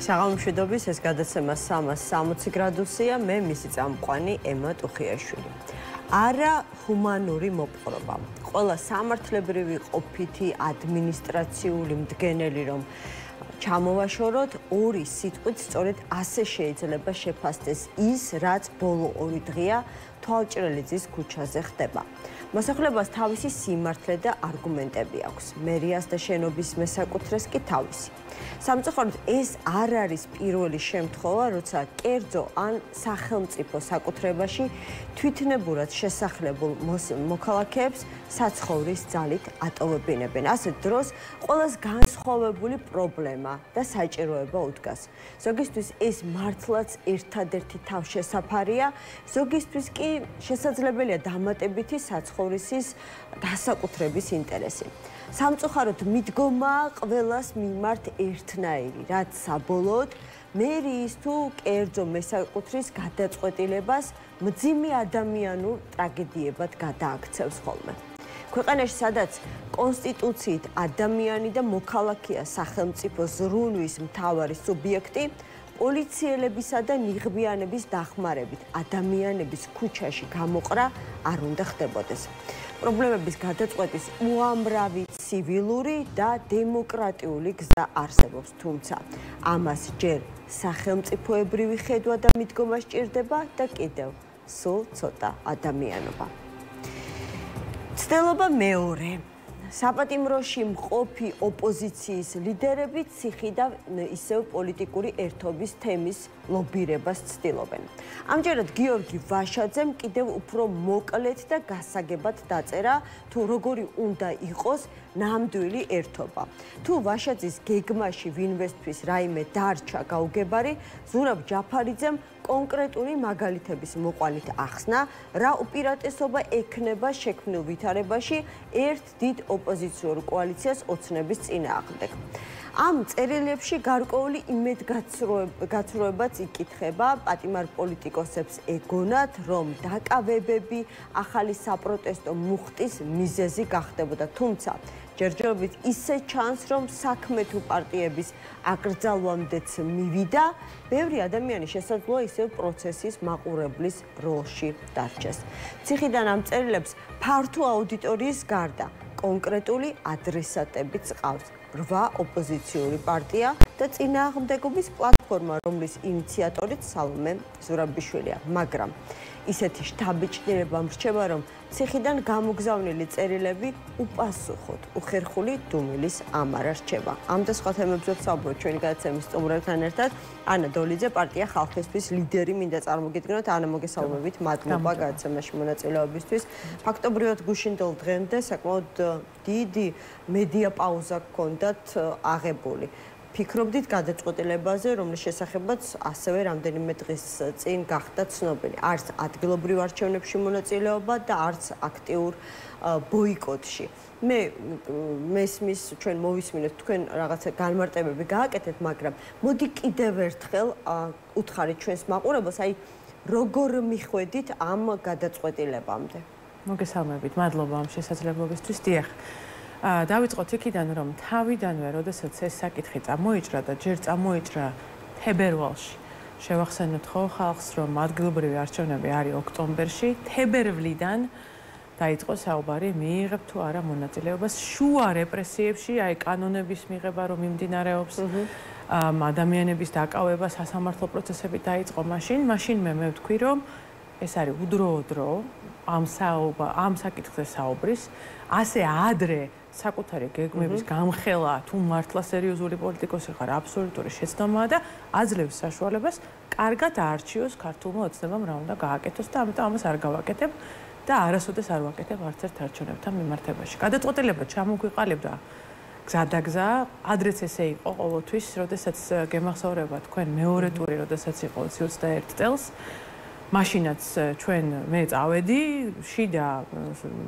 საღამო მშვიდობის, ეს გადაცემა 360 გრადუსია, მე მისი წამყვანი ემა ტუხიაშვილი. არა ჰუმანური მოპყრობა. ყველა სამართლებრივი ყოფითი ადმინისტრაციული მდგენელი რომ ჩამოვაშოროთ, ორი სიტყვით სწორედ ასე შეიძლება შეფასდეს ის, რაც ბოლო 2 დღეა თვალჭრელიძის ქუჩაზე ხდება. მოსახლეობას თავისი სიმართლე და არგუმენტები აქვს. მერიას და შენობის მესაკუთრეს კი თავისი. სამწუხაროდ ეს არ არის პირველი შემთხვევა, როცა კერძო ან სახელმწიფო საკუთრებაში თვითნებურად შესახლებულ მოქალაქეებს საცხოვრის ძალით ატოვებინებენ. ასეთ დროს ყველას განსხვავებული პრობლემა და საჭიროება უდგას. ზოგისთვის ეს მართლაც ერთადერთი თავშესაფარია, ზოგისთვის კი შესაძლებელია დამატებითი საცხოვრისის დასაკუთრების ინტერესი. სამწუხაროდ მიდგომა ყველას მიმართ ერთნაირი, რაც საბოლოოდ მერიის თუ კერძო მესაკუთრის გადაწყვეტილებას მძიმე ადამიანურ ტრაგედიებად გადააქცევს ხოლმე. ქვეყანაში, სადაც კონსტიტუციით ადამიანი და მოქალაქეა სახელმწიფო ზრუნვის მთავარი სუბიექტი, პოლიციელებისა და ნიღბიანების დახმარებით ადამიანების ქუჩაში გამოყრა არ უნდა ხდებოდეს. პრობლემების გადაწყვეტის უამრავი ცივილური და დემოკრატიული გზა არსებობს, თუმცა ამას ჯერ სახელმწიფოებრივი ხედვა და მიდგომა სჭირდება და კიდევ სულ ცოტა ადამიანობა. ცდილობა მეორე. საპატიმროში მყოფი ოპოზიციის ლიდერები ციხიდან ისევ პოლიტიკური ერთობის თემის ლობირებას ცდილობენ. ამჯერად გიორგი ვაშაძემ კიდევ უფრო მოკლედ და გასაგებად დაწერა, თუ როგორი უნდა იყოს ნამდვილი ერთობა. თუ ვაშაძის გეგმაში ვინმესთვის რაიმე დარჩა გაუგებარი, ზურაბ ჯაფარიძემ კონკრეტული მაგალითების მოყალით ახსნა, რა უპირატესობა ექნება შექმნილ ვითარებაში ერთ დიდ ოპოზიციურ კოალიციას ოცნების წინააღმდეგ. ამ წერილებში გარკვეული იმედგაცრუებაც იკითხება, პატიმარ პოლიტიკოსებს ეგონათ, რომ დაკავებები ახალი საპროტესტო მუხტის მიზეზი გახდებოდა, თუმცა ჯერჯერობით ისე ჩანს, რომ საქმე თუ პარტიების აკრძალვამდეც მივიდა, ბევრი ადამიანი შესაძლოა ისევ პროცესის მაყურებლის როლში დარჩეს. ციხიდან ამ წერილებს ფართო აუდიტორიის გარდა კონკრეტული ადრესატებიც ყავს. 8 ოპოზიციური პარტია და წინააღმდეგობის პლატფორმა, რომლის ინიციატორიც სალომე ზურაბიშვილია, მაგრამ ისეთი შთაბეჭდილება მრჩება, რომ ციხიდან გამოგზავნილი წერილები უპასუხოდ უხერხული დუმილის ამარა რჩება. ამ და სხვა თემებზე ვსაუბრობთ ჩვენი გადაცემის სტუმრებთან ერთად. ანა დოლიძე, პარტია ხალხისთვის ლიდერი, მინდა წარმოგიდგენოთ. ანა, მოგესალმებით, მადლობა გადაცემაში მონაწილეობისთვის. ფაქტობრივად გუშინდელ დღემდე საკმაოდ დიდი მედია პაუზა გქონდათ აღებული. ფიქრობდით გადაწყვეტილებაზე, რომლის შესახებაც ასევე რამდენიმე დღის წინ გახდა ცნობილი. არც ადგილობრივ არჩევნებში მონაწილეობა და არც აქტიურ ბოიკოტში. მე მესმის ჩვენ მოვისმინეთ თქვენ რაღაცა განმარტებები გააკეთეთ, მაგრამ მოდი კიდევ ერთხელ უთხარით ჩვენს მაყურებელს, აი როგორ მიხვედით ამ გადაწყვეტილებამდე. მოგესალმებით, მადლობა ამ შესაძლებლობისთვის. დიახ. დავიწყოთ იქიდან, რომ თავიდანვე, როდესაც ეს საკითხი წამოიჭრა და ჯერ წამოიჭრა თებერვალში, შევახსენოთ ხო ხალხს, რომ ადგილობრივი არჩევნები არის ოქტომბერში, თებერვლიდან დაიწყო საუბარი, მიიღებ თუ არა მონაწილეობას შუა რეპრესიებში, აი კანონების მიღება რომ მიმდინარეობს, ადამიანების დაკავება, სასამართლო პროცესები დაიწყო მაშინ მე ვთქვი, რომ ეს არის უდროო დრო ამ საკითხზე საუბრის, ასე ადრე საკუთარი გეგმების გამხელა თუ მართლა სერიოზული პოლიტიკოსი ხარ, აბსოლუტური შეცდომაა და აძლევს საშუალებას კარგად აარჩიოს ქართულმა ოცნებამ რა უნდა გააკეთოს და ამიტომ ამას არ გავაკეთებ და არასოდეს არ ვაკეთებ არც ერთ არჩევნებთან მიმართებაში. გადაწყვეტილება ჩამოგვიყალიბდა გზადაგზა, ადრეც ესე იყო ყოველთვის, როდესაც გემახსოვრება თქვენ მეორე ტური, როდესაც იყო 21 წელს. მაშინაც ჩვენ მე წავედი, შიდა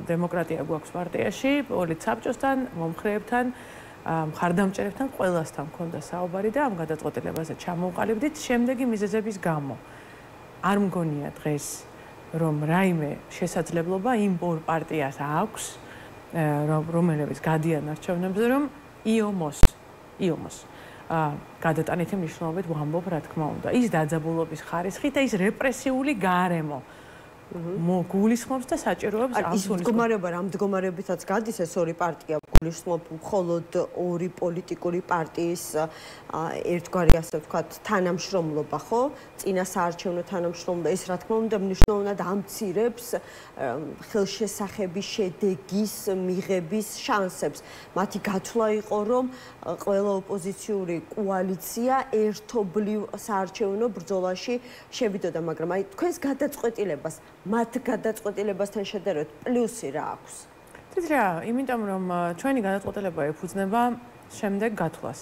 დემოკრატია გვაქვს პარტიაში, პოლიტსაბჭოსთან, მომხრეებთან, მხარდამჭერებთან, ყველასთან მქონდა საუბარი და ამ გადაწყვეტილებაზე ჩამოვყალიბდით შემდეგი მიზეზების გამო. არ მგონია დღეს, რომ რაიმე შესაძლებლობა იმ ორ პარტიას აქვს, რომლებიც გადიან არჩევნებზე, რომ იომოს გადატანითი მნიშვნელობით ვამბობ, რა თქმა უნდა. ის დაძაბულობის ხარისხი და ის რეპრესიული გარემო გულისხმობს და საჭიროებს ის მდგომარეობა რა მდგომარეობითაც გადის ეს ორი პარტია გულისხმობს მხოლოდ ორი პოლიტიკური პარტიის ერთგვარი ასე ვთქვათ თანამშრომლობა ხო წინასაარჩევნო თანამშრომლობა ეს რა თქმა უნდა მნიშვნელოვნად ამცირებს ხელშესახების შედეგის მიღების შანსებს მათი გათვლა იყო რომ ყველა ოპოზიციური კოალიცია ერთობლივ საარჩევნო ბრძოლაში შევიდოდა მაგრამ აი თქვენს გადაწყვეტილებას მათ გადაწყვეტილებასთან შედარებით პლუსი რა აქვს? თითქოს რა, იმიტომ რომ ჩვენი გადაწყვეტილება ეფუძნება შემდეგ გათვლას.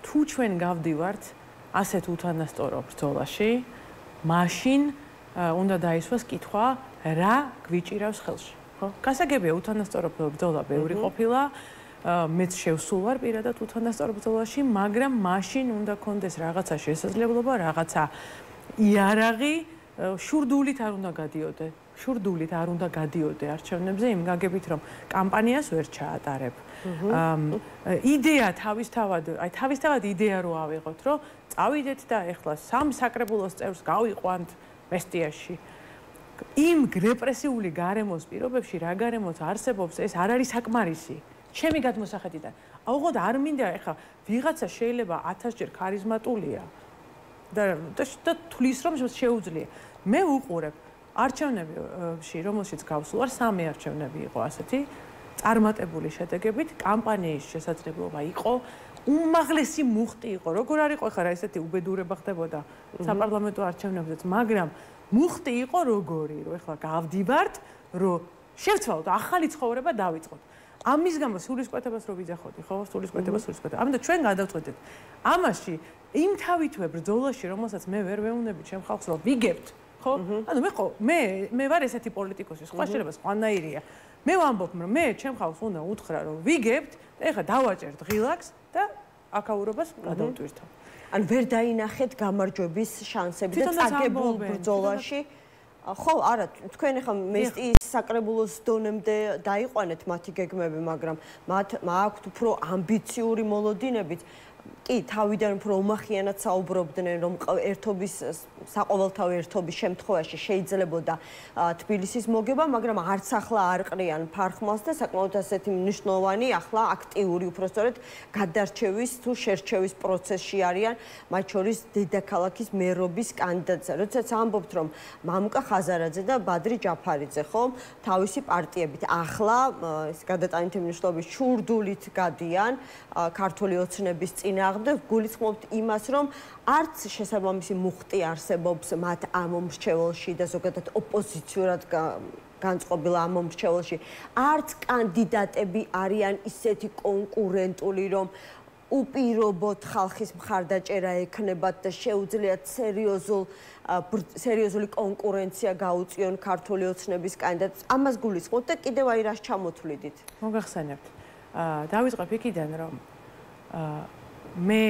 თუ ჩვენ გავდივართ ასეთ უთანასწორო ბრძოლაში, მაშინ უნდა დაისვას კითხვა, რა გვიჭირავს ხელში, ხო? გასაგებია უთანასწორო ბრძოლა ბევრი ყოფილა, მეც შევსულ ვარ პირადად უთანასწორო ბრძოლაში, მაგრამ მაშინ უნდა კონდეს რაღაცა შესაძლებლობა, რაღაცა იარაღი შურდულით არ უნდა გადიოდე. შურდულით არ უნდა გადიოდე არჩევნებზე იმ გაგებით რომ კამპანიას ვერ ჩაატარებ. იდეა თავისთავად იდეა რო ავიღოთ, რომ წავიდეთ და ეხლა სამ საკრებულოს წევრს გავიყვანთ მესტიაში. იმ რეპრესიული გარემოს პირობებში რა გარემოც არსებობს, ეს არ არის საკმარისი. ჩემი გადმოსახედიდან. აუღოთ არ მინდა ეხლა ვიღაცა შეიძლება 1000 ჯერ ქარიზმატულია. და თulis რომ შეუძლია. მე უყურებ არჩევნებში, რომელშიც გავსულ ვარ, 3 არჩევნები იყო ასეთი, წარმატებული შედეგებით, კამპანიის შესაძლებლობა იყო, უმაღლესი მუხტი იყო. როგორ არ იყო ხარ ესეთი უბედურება ხდებოდა საპარლამენტო არჩევნებზეც, მაგრამ მუხტი იყო როგორი, რომ ეხლა გავდივართ, რომ შევცვალოთ ახალი ცხოვრება დავიწყოთ. ამის გამო სულისკვეთებას რო ვიძახოდი, ხო? სულისკვეთებას. ამიტომ ჩვენ გადავწყვეტეთ. ამაში იმ თავითვე ბრძოლაში, რომელსაც მე ვერ ვეუნები ჩემ ხალხს, რომ ვიგებთ, ხო? ანუ მე ვარ ესეთი პოლიტიკოსი, სხვა შეიძლება სხვანაირია. მე ვამბობ, რომ მე ჩემ ხალხს უნდა უთხრა, რომ ვიგებთ და ეხლა დავაჭერთ ღილაკს და აკაურობას გადავტვირთო. ან ვერ დაინახეთ გამარჯვების შანსები და წაგებულ ბრძოლაში ხო, არა, თქვენ ახლა მესტიის საკრებულოს დონემდე დაიყვანეთ მათი გეგმები, მაგრამ მათ აქვთ უფრო ამბიციური მოლოდინებით. კი, თავიდან უფრო უმახიანად საუბრობდნენ, რომ ერთობის საყოველთაო ერთობის შემთხვევაში შეიძლებოდა თბილისის მოგება, მაგრამ არც ახლა არ ყრიან ფარხმალს და საკმაოდ ასეთი მნიშვნელოვანი ახლა აქტიური უпростоრედ გადარჩევის თუ შერჩევის პროცესში არიან, მათ შორის დედაქალაქის მერობის კანდიდატზე. როდესაც ამბობთ, რომ მამუკა ხაზარაძე და ბადრი ჯაფარიძე, ხო, თავისი პარტიებით ახლა ეს გადატანითი მნიშვნელობის შურდულით გადიან ქართული ოცნების წინააღმდეგ, გულისხმობთ იმას, რომ არც შესაბამისი მუხტი არსებობს მათ ამომრჩეველში და ზოგადად ოპოზიციურად განწყობილ ამომრჩეველში, არც კანდიდატები არიან ისეთი კონკურენტული, რომ უპირობოდ ხალხის მხარდაჭერა ექნებათ და შეუძლიათ სერიოზული კონკურენცია გაუწიონ ქართული ოცნების კანდიდატს. ამას გულისხმობთ და კიდევ აი რას ჩამოთვლიდით? მოგახსენებთ. დავიწყებ იქიდან, რომ მე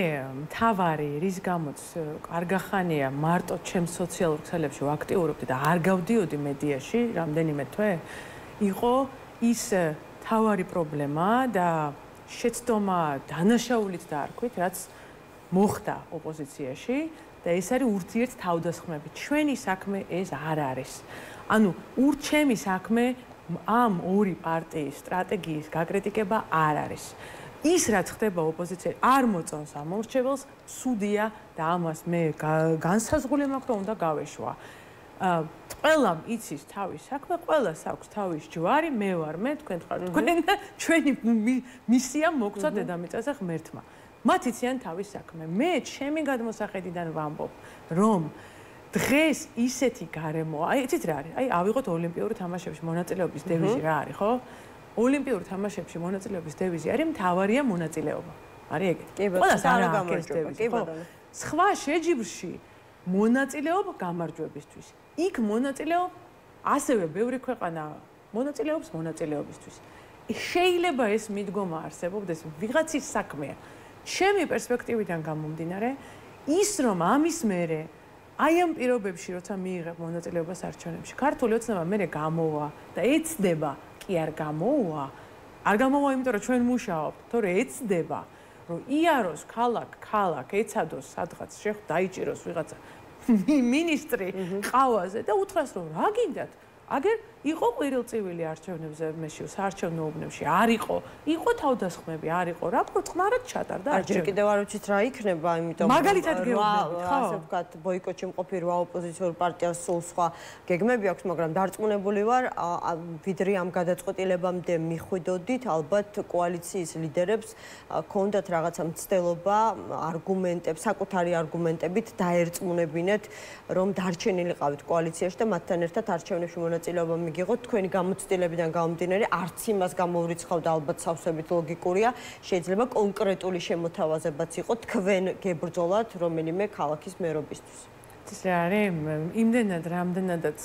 მთავარი რის გამოც კარგახანია მარტო ჩემ სოციალურ ქსელებში ვაქტიურობდი და არ გავდიოდი მედიაში რამდენიმე თვე იყო ის მთავარი პრობლემა და შეცდომა დანაშაულით დაარქვით რაც მოხდა ოპოზიციაში და ეს არის ურთიერთ თავდასხმები. ჩვენი საქმე ეს არ არის. ანუ ჩემი საქმე ამ ორი პარტიის სტრატეგიის გაკრიტიკება არ არის. ის რაც ხდება ოპოზიციაში არ მოწონს ამორჩეველს, სუდია და ამას მე განსაზღვრული მაქვს და უნდა გავეშვა. ყველამ იცის თავის საქმე, ყველას აქვს თავის ჯვარი, მე ვარ მე, თქვენ ხართ თქვენ და ჩვენი მისია მოგწვა დედამიწაზე ღმერთმა. მათ იციან თავის საქმე. მე ჩემი გადმოსახედიდან ვამბობ, რომ დღეს ისეთი გარემოა, აი იცით რა არის? აი ავიღოთ ოლიმპიური თამაშებში მონაწილეობის დევიზი რა არის, ხო? ოლიმპიურ თამაშებში მონაწილეობის დევიზი არის მთავარია მონაწილეობა. არის ეგეთი? ყველას არ აქვს ეს დევიზი, ხო? სხვა შეჯიბრში მონაწილეობ გამარჯვებისთვის. იქ მონაწილეობ ასევე ბევრი ქვეყანა მონაწილეობს მონაწილეობისთვის. შეიძლება ეს მიდგომა არსებობდეს, ვიღაცის საქმეა. ჩემი პერსპექტივიდან გამომდინარე, ის რომ ამის მერე აი ამ პირობებში, როცა მიიღებ მონაწილეობას არჩევნებში, ქართული ოცნება მერე გამოვა და ეცდება კი არ გამოვა, იმიტომ რომ ჩვენ მუშაობთ, თორე ეცდება, რომ იაროს ქალაქ ეცადოს სადღაც დაიჭიროს ვიღაცა მინისტრი ყავაზე და უთხრას რომ რა გინდათ აგერ იყო ყვირილწივილი არჩევნებზე მეში საარჩევნო უბნებში არ იყო თავდასხმები არ იყო რა წყნარად ჩატარდა არჩევნები კიდევ არ ვიცით რა იქნება იმიტომ მაგალითად გეუბნებით ხო ასე ვთქვათ ბოიკოტში მყოფი 8 ოპოზიციურ პარტიას სულ სხვა გეგმები აქვს მაგრამ დარწმუნებული ვარ ვიდრე ამ გადაწყვეტილებამდე მიხვიდოდით ალბათ კოალიციის ლიდერებს ქონდათ რაღაცა მცდელობა არგუმენტებს საკუთარი არგუმენტებით დაერწმუნებინეთ რომ დარჩენილიყავით კოალიციაში და მათთან ერთად არჩევნებში მონაწილეობა მიგიღოთ თქვენი გამოცდილებიდან გამომდინარე არც იმას გამოვრიცხავთ ალბათ სავსებით ლოგიკურია შეიძლება კონკრეტული შემოთავაზებაც იყო თქვენ გებრძოლათ რომელიმე ქალაქის მერობისთვის ეს რა არის იმდენად რამდენადაც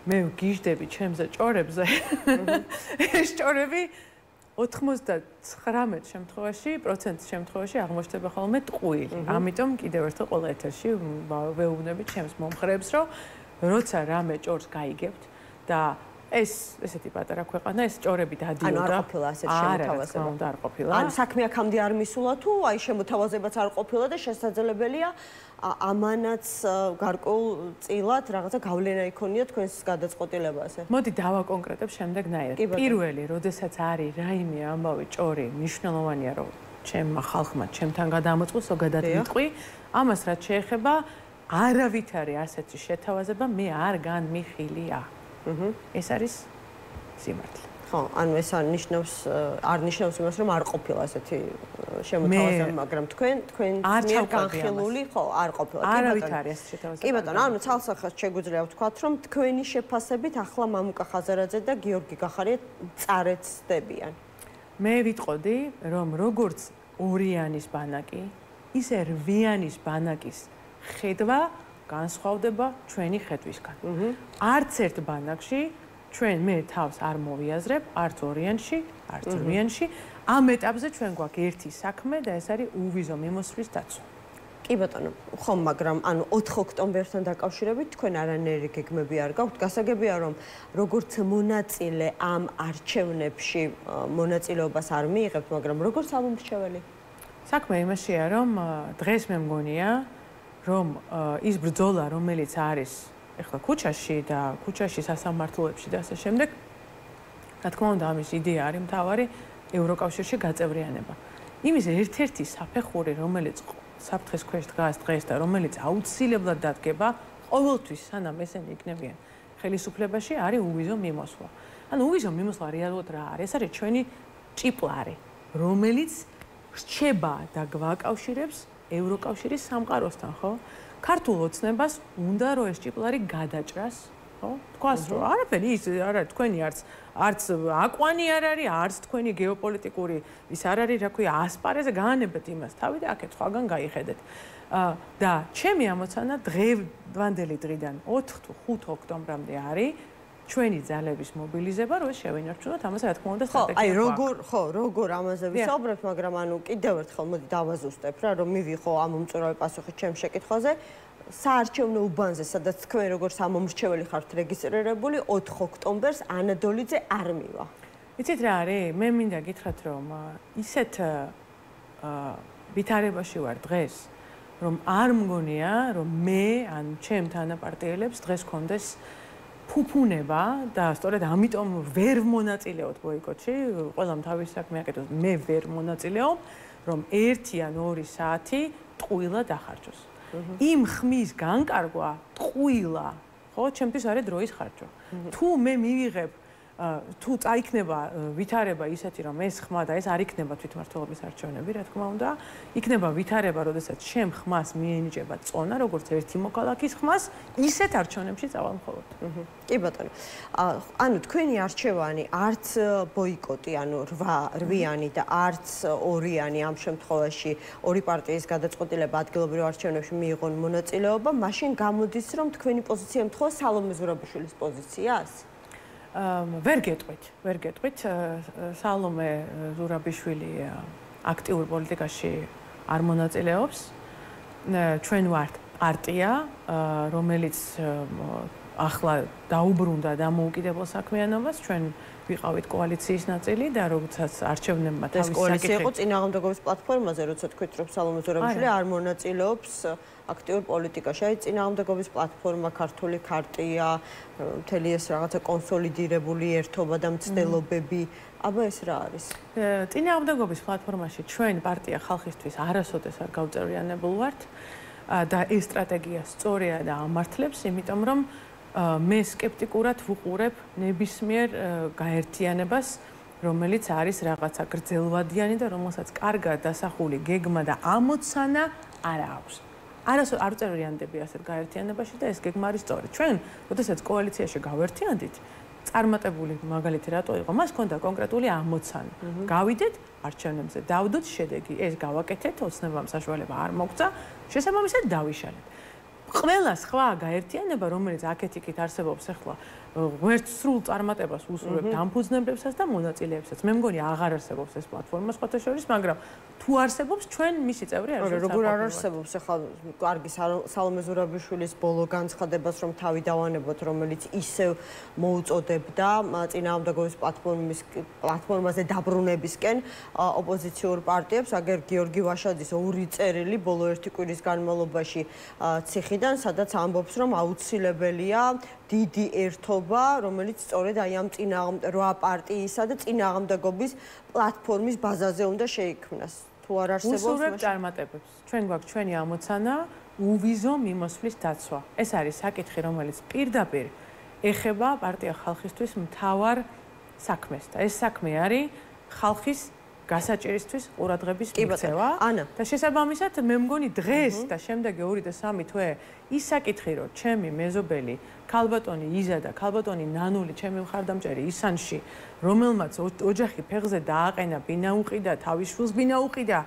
მე გიждები ჩემზე ჭორებზე ეს ჭორები 99% შემთხვევაში აღმოჩნდება ხოლმე ტყუილი ამიტომ კიდევ ერთხელ ყველა ეთერში ვეუბნები ჩემს მომხრეებს რომ როცა რამე ჭორს გაიგებთ და ესეთი პატარა ქვეყანა ეს ჭორები დადიოდა. ანუ არ ყოფილა ასეთ შემოთავაზება. არ ყოფილა. ანუ საქმე აქამდე არ მისულა თუ აი შემოთავაზებაც არ ყოფილა და შესაძლებელია ამანაც გარკვეულ წილად რაღაცა გავლენა იქონია თქვენს გადაწყვეტილებაზე. მოდი დავაკონკრეტებ შემდეგნაირად. პირველი, როდესაც არის რაიმე ამბავი ჭორი, მნიშვნელოვანია რომ ჩემმა ხალხმა ჩემთან გადამოწყოს ზოგადად მიტყვი, ამას რაც შეეხება არავითარი ასეთი შეთავაზება მე არ განმიხილია. ეს არის სიმართლე. ხო, ანუ ეს არ ნიშნავს იმას, რომ არ ყოფილა ასეთი შემოთავაზება, მაგრამ თქვენ მიერ განხილული, ხო, არ ყოფილა. არავითარი ეს შეთავაზება. კი ბატონო, ანუ ცალსახელს შეგვიძლია ვთქვათ, რომ თქვენი შეფასებით ახლა მამუკა ხაზარაძე და გიორგი გახარია წარეცდებიან. მე ვიტყოდი, რომ როგორც ორიანის ბანაკი, ისე რვიანის ბანაკის ხედვა განსხვავდება ჩვენი ხედვისგან. არც ერთ ბანაკში ჩვენ მე თავს არ მოვიაზრებ, არც ორიანში, არც რვიანში. ამ ეტაპზე ჩვენ გვაქვს ერთი საქმე და ეს არის უვიზო მიმოსვლის დაცვა. კი ბატონო, ხო, მაგრამ ანუ 4 ოქტომბერთან დაკავშირებით თქვენ არანაირი გეგმები არ გაქვთ. გასაგებია რომ როგორც მონაწილე ამ არჩევნებში მონაწილეობას არ მიიღებთ, მაგრამ როგორც ამომრჩეველი. საქმე იმაშია რომ დღეს მე მგონია რომ ის ბრძოლა რომელიც არის ეხლა ქუჩაში და ქუჩაში სასამართლოებში და ასე შემდეგ რა თქმა უნდა ამის იდეა არის მთავარი ევროკავშირში გაწევრიანება. იმის ერთ-ერთი საფეხური რომელიც საფრთხის ქვეშ დგას დღეს და რომელიც აუცილებლად დადგება ყოველთვის სანამ ესენი იქნებიან ხელისუფლებაში არის უვიზო მიმოსვლა. ანუ უვიზო მიმოსვლა რეალურად რა არის? ეს არის ჩვენი ჭიპლარი რომელიც რჩება და გვაკავშირებს ევროკავშირის სამყაროსთან, ხო? ქართულ ოცნებას უნდა რომ ეს ჭიპლარი გადაჭრას, ხო? თქვას რომ არაფერი ის არ არის თქვენი არც აკვანი არ არის, არც თქვენი გეოპოლიტიკური ის არ არის, რა ქვია, ასპარეზზე გაანებეთ იმას თავი და აქეთ სხვაგან გაიხედეთ. და ჩემი ამოცანა დღევანდელი დღიდან 4 თუ 5 ოქტომბრამდე არის ჩვენი ძალების მობილიზება, რომ შევინარჩუნოთ ამას რა თქმა უნდა სტრატეგია. აი როგორ ამაზე ვისაუბრებთ, მაგრამ ანუ კიდევ ერთხელ მოდი დავაზუსტებ რა, რომ მივიღო ამ უმწურავი პასუხი ჩემს შეკითხვაზე. საარჩევნო უბანზე, სადაც თქვენ როგორც ამომრჩეველი ხართ რეგისტრირებული, 4 ოქტომბერს ანადოლიძე არ მივა. იცით რა არის? მე მინდა გითხრათ, რომ ისეთ ვითარებაში ვარ დღეს, რომ არ მგონია, რომ მე ან ჩემ თანაპარტიელებს დღეს კონდეს ფუფუნება და სწორედ ამიტომ ვერ მონაწილეობ ბოიკოტში, ყველამ თავის საქმე აკეთოს, მე ვერ მონაწილეობ, რომ 1 ან 2 საათი ტყუილად ახარჯოს. იმ ხმის განკარგვა ტყუილა, ხო, ჩემთვის არის დროის ხარჯვა. თუ მე მივიღებ თუ წაიქნება ვითარება ისეთი რომ ეს ხმა და ეს არ იქნება თვითმმართველობის არჩევნები, რა თქმა უნდა, იქნება ვითარება, როდესაც შენ ხმას მიენიჭება წონა, როგორც ერთი მოქალაქის ხმას, ისეთ არჩევნებში წავალ მხოლოდ. კი ბატონო. ანუ თქვენი არჩევანი არც ბოიკოტი, ანუ 8-რვიანი და არც 2-იანი ამ შემთხვევაში ორი პარტიის გადაწყვეტილება ადგილობრივ არჩევნებში მიიღონ მონაწილეობა, მაშინ გამოდის რომ თქვენი პოზიცია ემთხვევა სალომე ზურაბიშვილის პოზიციას? ვერ გეტყვით. სალომე ზურაბიშვილი აქტიურ პოლიტიკაში არ მონაწილეობს. ჩვენ ვართ პარტია, რომელიც ახლა დაუბრუნდა დამოუკიდებელ საქმიანობას, ჩვენ ვიყავით კოალიციის ნაწილი და როდესაც არჩევნებმა თავის კოალიცია იყო წინააღმდეგობის პლატფორმაზე, როცა თქვით, რომ სალომე ზურაბიშვილი არ მონაწილეობს აქტიურ პოლიტიკაში. აი წინააღმდეგობის პლატფორმა, ქართული ქარტია, მთელი ეს რაღაცა კონსოლიდირებული ერთობა და მცდელობები, აბა ეს რა არის? წინააღმდეგობის პლატფორმაში ჩვენ პარტია ხალხისთვის არასოდეს არ გავწევრიანებულ ვართ და ეს სტრატეგია სწორია და ამართლებს, იმიტომ რომ მე სკეპტიკურად ვუყურებ ნებისმიერ გაერთიანებას, რომელიც არის რაღაცა გრძელვადიანი და რომელსაც კარგად დასახული გეგმა და ამოცანა არ აქვს. არ წერიანდები ასეთ გაერთიანებაში და ეს გეგმა არის სწორი. ჩვენ, როდესაც კოალიციაში გავერთიანდით, წარმატებული მაგალითი რატო იყო? მას ჰქონდა კონკრეტული ამოცანა. გავიდეთ არჩევნებზე, დავდოთ შედეგი, ეს გავაკეთეთ, ოცნებამ საშუალება არ მოგწა, შესაბამისად დავიშალეთ. ყველა სხვა გაერთიანება, რომელიც აქეთ-იქით არსებობს ახლა, ღმერთ სრულ წარმატებას უსურვებ დამფუძნებლებსაც და მონაწილეებსაც. მე მგონი აღარ არსებობს ეს პლატფორმა სხვათა შორის, მაგრამ თუ არსებობს, ჩვენ მისი წევრი არ ვართ. როგორ არ არსებობს ახლა კარგი სალომე ზურაბიშვილის ბოლო განცხადებას რომ თავი დავანებოთ, რომელიც ისევ მოუწოდებდა წინააღმდეგობის პლატფორმაზე დაბრუნებისკენ ოპოზიციურ პარტიებს, აგერ გიორგი ვაშაძის ორი წერილი ბოლო ერთი კვირის განმავლობაში ციხიდან, სადაც ამბობს, რომ აუცილებელია დიდი ერთობა, რომელიც სწორედ აი ამ რვა პარტიისა და წინააღმდეგობის პლატფორმის ბაზაზე უნდა შეიქმნას. თუ არ არსებობს, უსურვებ წარმატებებს. ჩვენ გვაქვს ჩვენი ამოცანა, უვიზო მიმოსვლის დაცვა. ეს არის საკითხი, რომელიც პირდაპირ ეხება პარტია ხალხისთვის მთავარ საქმეს და ეს საქმე არის ხალხის გასაჭირისთვის ყურადღების მიქცევა და შესაბამისად მე მგონი დღეს და შემდეგი 2 და 3 თვე ის საკითხი რომ ჩემი მეზობელი ქალბატონი იზა და ქალბატონი ნანული ჩემი მხარდამჭერი ისანში რომელმაც ოჯახი ფეხზე დააყენა ბინა უყიდა თავის შვილს ბინა უყიდა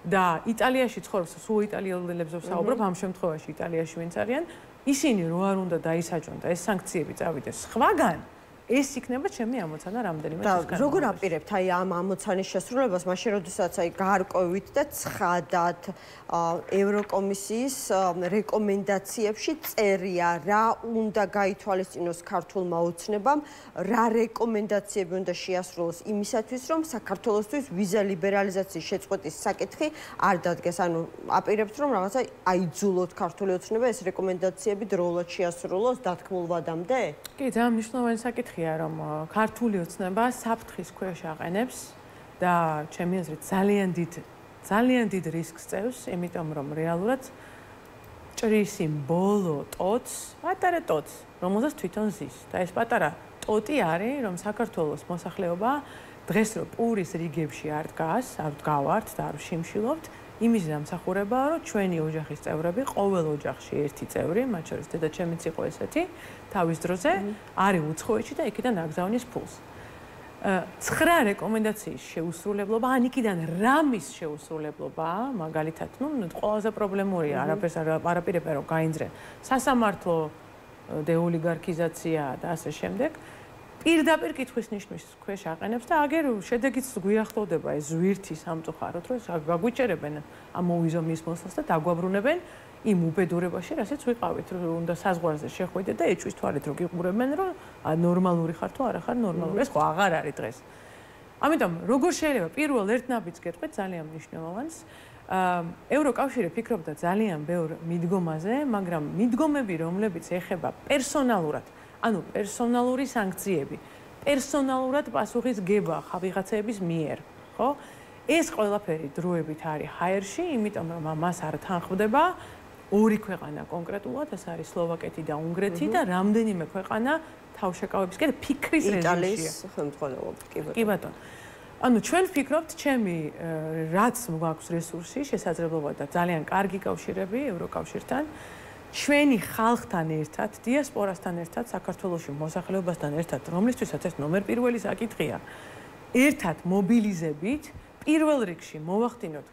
და იტალიაში ცხოვრობს სულ იტალიელებზე ვსაუბრობ ამ შემთხვევაში იტალიაში ვინც არიან ისინი რო არ უნდა დაისაჯონ და ეს სანქციები წავიდეს სხვაგან ეს იქნება ჩემი ამოცანა რამდენიმე წლის განმავლობაში. როგორ აპირებთ აი ამ ამოცანის შესრულებას, მაშინ როდესაც აი გარკვევით და ცხადად ევროკომისიის რეკომენდაციებში წერია, რა უნდა გაითვალისწინოს ქართულმა ოცნებამ, რა რეკომენდაციები უნდა შეასრულოს იმისათვის, რომ საქართველოსთვის ვიზა ლიბერალიზაციის შეწყვეტის საკითხი არ დადგეს. ანუ აპირებთ, რომ რაღაცა აიძულოთ ქართული ოცნება ეს რეკომენდაციები დროულად შეასრულოს დათქმულვადამდე? კი, ძალიან მნიშვნელოვანი საკითხი რომ ქართული ოცნება საფრთხის ქვეშ აყენებს და ჩემი აზრით ძალიან დიდ რისკს წევს, იმიტომ რომ რეალურად ჭრის იმ ბოლო ტოტს, პატარა ტოტს, რომელსაც თვითონ ზის. და ეს პატარა ტოტი არის, რომ საქართველოს მოსახლეობა დღეს რო პურის რიგებში არ დგას, არ დგავართ და არ შიმშილობთ, იმის დამსახურებაა, რომ ჩვენი ოჯახის წევრები, ყოველ ოჯახში ერთი წევრი, მათ შორის დედაჩემიც იყო ესეთი, თავის დროზე არის უცხოეთში და იქიდან აგზავნის ფულს. 9 რეკომენდაციის შეუსრულებლობა, ან იქიდან რამის შეუსრულებლობა, მაგალითად, ყველაზე პრობლემურია, არაფერს არ აპირებენ რომ გაინძრენ. სასამართლო დეოლიგარქიზაცია და ასე შემდეგ. პირდაპირ კითხვის ნიშნის ქვეშ აყენებს და აგერ შედეგიც გვიახლოვდება ეს ზვირთი სამწუხაროდ, რომ გაგვიჭერებენ ამ მოვიზო მის მოსლას და დაგვაბრუნებენ იმ უბედურებაში, რასაც ვიყავით, რომ უნდა საზღვარზე შეხვიდე და ეჭვის თვალით რო გიყურებენ, რომ ნორმალური ხარ თუ არა ხარ ნორმალური. ეს ხო აღარ არის დღეს. ამიტომ როგორ შეიძლება პირველ ერთ ნაბიჯს გეტყვით ძალიან მნიშვნელოვანს. ევროკავშირი ფიქრობდა ძალიან ბევრ მიდგომაზე, მაგრამ მიდგომები, რომლებიც ეხება პერსონალურად ანუ პერსონალური სანქციები, პერსონალურად პასუხისგება ვიღაცების მიერ, ხო? ეს ყველაფერი დროებით არის ჰაერში, იმიტომ რომ მას არ თანხმდება ორი ქვეყანა კონკრეტულად, ეს არის სლოვაკეთი და უნგრეთი და რამდენიმე ქვეყანა თავშეკავებისკენ ფიქრის რეჟიმშია. იტალიის ხელმძღვანელობა, კი ბატონო. ანუ ჩვენ ვფიქრობთ, ჩემი რაც გვაქვს რესურსი, შესაძლებლობა და ძალიან კარგი კავშირები ევროკავშირთან ჩვენი ხალხთან ერთად, დიასპორასთან ერთად, საქართველოში მოსახლეობასთან ერთად, რომლისთვისაც ეს ნომერ პირველი საკითხია, ერთად მობილიზებით, პირველ რიგში მოვახდინოთ,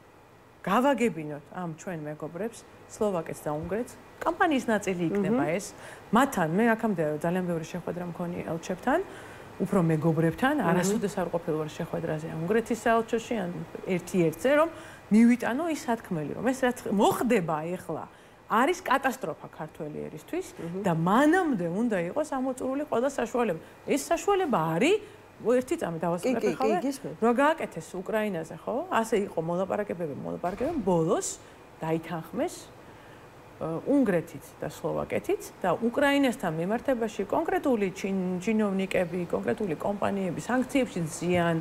გავაგებინოთ ამ ჩვენ მეგობრებს, სლოვაკეთს და უნგრეთს, კამპანიის ნაწილი იქნება ეს, მათთან მე აქამდე ძალიან ბევრი შეხვედრა მქონი ელჩებთან, უფრო მეგობრებთან, არასოდეს არ ყოფილ ვარ შეხვედრაზე უნგრეთის საელჩოში ან ერთ-ერთზე, რომ მივიტანო ის სათქმელი, რომ ეს რაც მოხდება ეხლა არის კატასტროფა ქართველი ერისთვის და მანამდე უნდა იყოს ამოწურული ყველა საშუალება. ეს საშუალება არის ერთი წამი დავასრულებ ხალხი. რა გააკეთეს უკრაინაზე, ხო? ასე იყო მოლაპარაკებები, ბოლოს დაითანხმეს უნგრეთით და სლოვაკეთით და უკრაინასთან მიმართებაში კონკრეტული ჩინოვნიკები, კონკრეტული კომპანიები სანქციებში ზიან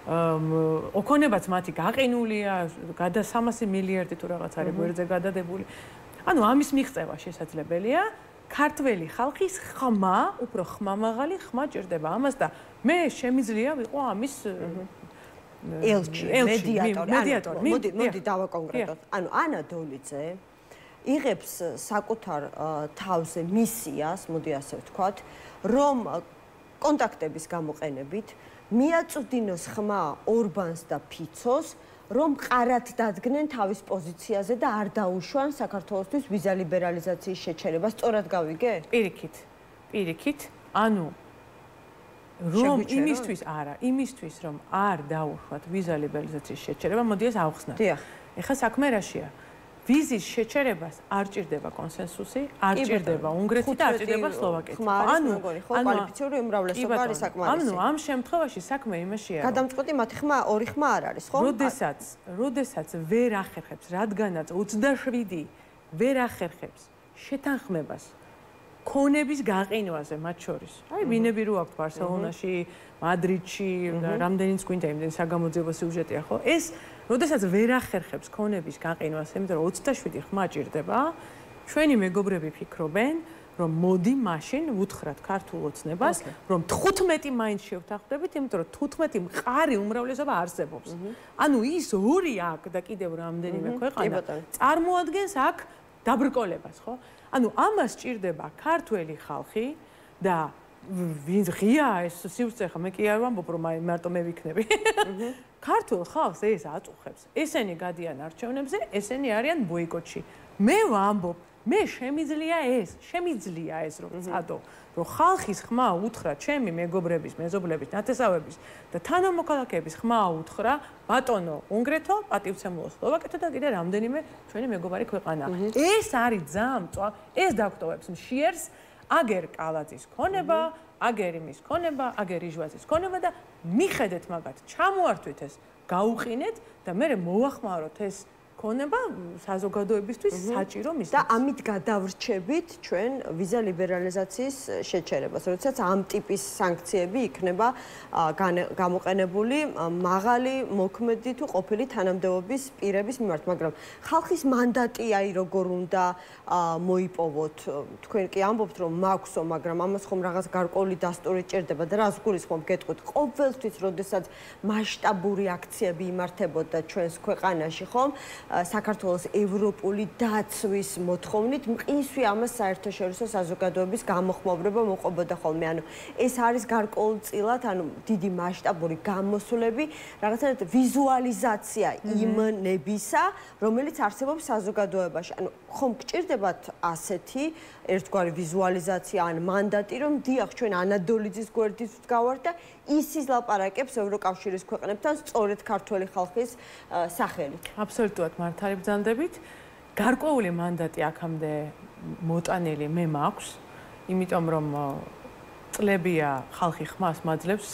ოქონებაც მათი გაყინულია, გადა 300 მილიარდი თუ რაღაც არის გვერდზე გადადებული. ანუ ამის მიღწევა შესაძლებელია. ქართველი ხალხის ხმა, უფრო ხმამაღალი ხმა ჭირდება ამას და მე შემიძლია ვიყო ამის ელჩი, მედიატორი. მოდი დავაკონკრეტოთ. ანუ ანა დოლიძე იღებს საკუთარ თავზე მისიას, მოდი ასე ვთქვათ, რომ კონტაქტების გამოყენებით მიაწვდინოს ხმა ორბანს და ფიცოს, რომ ყარად დადგნენ თავის პოზიციაზე და არ დაუშვან საქართველოსთვის ვიზა ლიბერალიზაციის შეჩერებას. სწორად გავიგე? პირიქით, ანუ რომ იმისთვის რომ არ დაუშვათ ვიზა ლიბერალიზაციის შეჩერება, მოდი ეს ავხსნათ. ეხლა საქმე რაშია? ვიზის შეჩერებას არ ჭირდება კონსენსუსი, არ ჭირდება უნგრეთი და არ ჭირდება სლოვაკეთი. ანუ კვალიფიციური უმრავლესობა არის საკმარისი. ანუ ამ შემთხვევაში საქმე იმაშია, რომ გადამწყვეტი მათი ხმა, ორი ხმა არ არის, ხო? როდესაც ვერ ახერხებს, რადგანაც 27 ვერ ახერხებს შეთანხმებას ქონების გაყინვაზე მათ შორის. აი ვინები რო აქვს ბარსელონაში, მადრიდში, რამდენიც გვინდა იმდენ საგამოძიებო სიუჟეტია, ხო? ეს როდესაც ვერ ახერხებს ქონების გაყინვას, იმიტომ რომ 27 ხმა ჭირდება, ჩვენი მეგობრები ფიქრობენ, რომ მოდი მაშინ უთხრათ ქართულ ოცნებას, რომ 15 მაინც შევთანხმდებით, იმიტომ რომ 15 მყარი უმრავლესობა არსებობს. ანუ ის ორი აქ და კიდევ რამდენიმე ქვეყანა წარმოადგენს აქ დაბრკოლებას, ხო? ანუ ამას ჭირდება ქართველი ხალხი და ვინც ღია ეს სივრცე მე კი არ ვამბობ რომ მარტო მე ვიქნები. ქართულ ხალხს ეს აწუხებს. ესენი გადიან არჩევნებზე, ესენი არიან ბოიკოტში. მე ვამბობ, მე შემიძლია ეს რომ წადო, რომ ხალხის ხმა უთხრა ჩემი მეგობრების, მეზობლების, ნათესავების და თანამოქალაქეების ხმა უთხრა ბატონო უნგრეთო, პატივცემულო სლოვაკეთო და კიდე რამდენიმე ჩვენი მეგობარი ქვეყანა. ეს არის ძამწვა, ეს დაგვტოვებს მშიერს აგერ კალაძის ქონება, აგერ იმის ქონება, აგერ იჟვაძის ქონება და მიხედეთ მაგათ, ჩამოართვით ეს, გაუყინეთ და მე მოვახმაროთ ეს ქონება საზოგადოებისთვის საჭირო მისცემს. და ამით გადავრჩებით ჩვენ ვიზა ლიბერალიზაციის შეჩერებას, როდესაც ამ ტიპის სანქციები იქნება გამოყენებული მაღალი მოქმედი თუ ყოფილი თანამდებობის პირების მიმართ, მაგრამ ხალხის მანდატი აი როგორ უნდა მოიპოვოთ. თქვენ კი ამბობთ რომ მაქვსო, მაგრამ ამას ხომ რაღაც გარკვეული დასტური ჭირდება და რას გულისხმობ გეტყვით, ყოველთვის როდესაც მასშტაბური აქციები იმართებოდა ჩვენს ქვეყანაში, ხომ? საქართველოს ევროპული დაცვის მოთხოვნით მყისვი ამას საერთაშორისო საზოგადოების გამოხმაურება მოყვებოდა ხოლმე. ანუ ეს არის გარკვეულწილად, ანუ დიდი მასშტაბური გამოსვლები, რაღაცა ვიზუალიზაცია იმ ნებისა, რომელიც არსებობს საზოგადოებაში. ანუ ხომ გჭირდებათ ასეთი ერთგვარი ვიზუალიზაცია ან მანდატი, რომ დიახ, ჩვენ ანადოლიძის გვერდით ვდგავართ და ისის ლაპარაკებს ევროკავშირის ქვეყნებთან სწორედ ქართველი ხალხის სახელით. აბსოლუტურად მართალი ბრძანდებით. გარკვეული მანდატი აქამდე მოტანილი მე მაქვს, იმიტომ რომ წლებია ხალხი ხმას მაძლევს.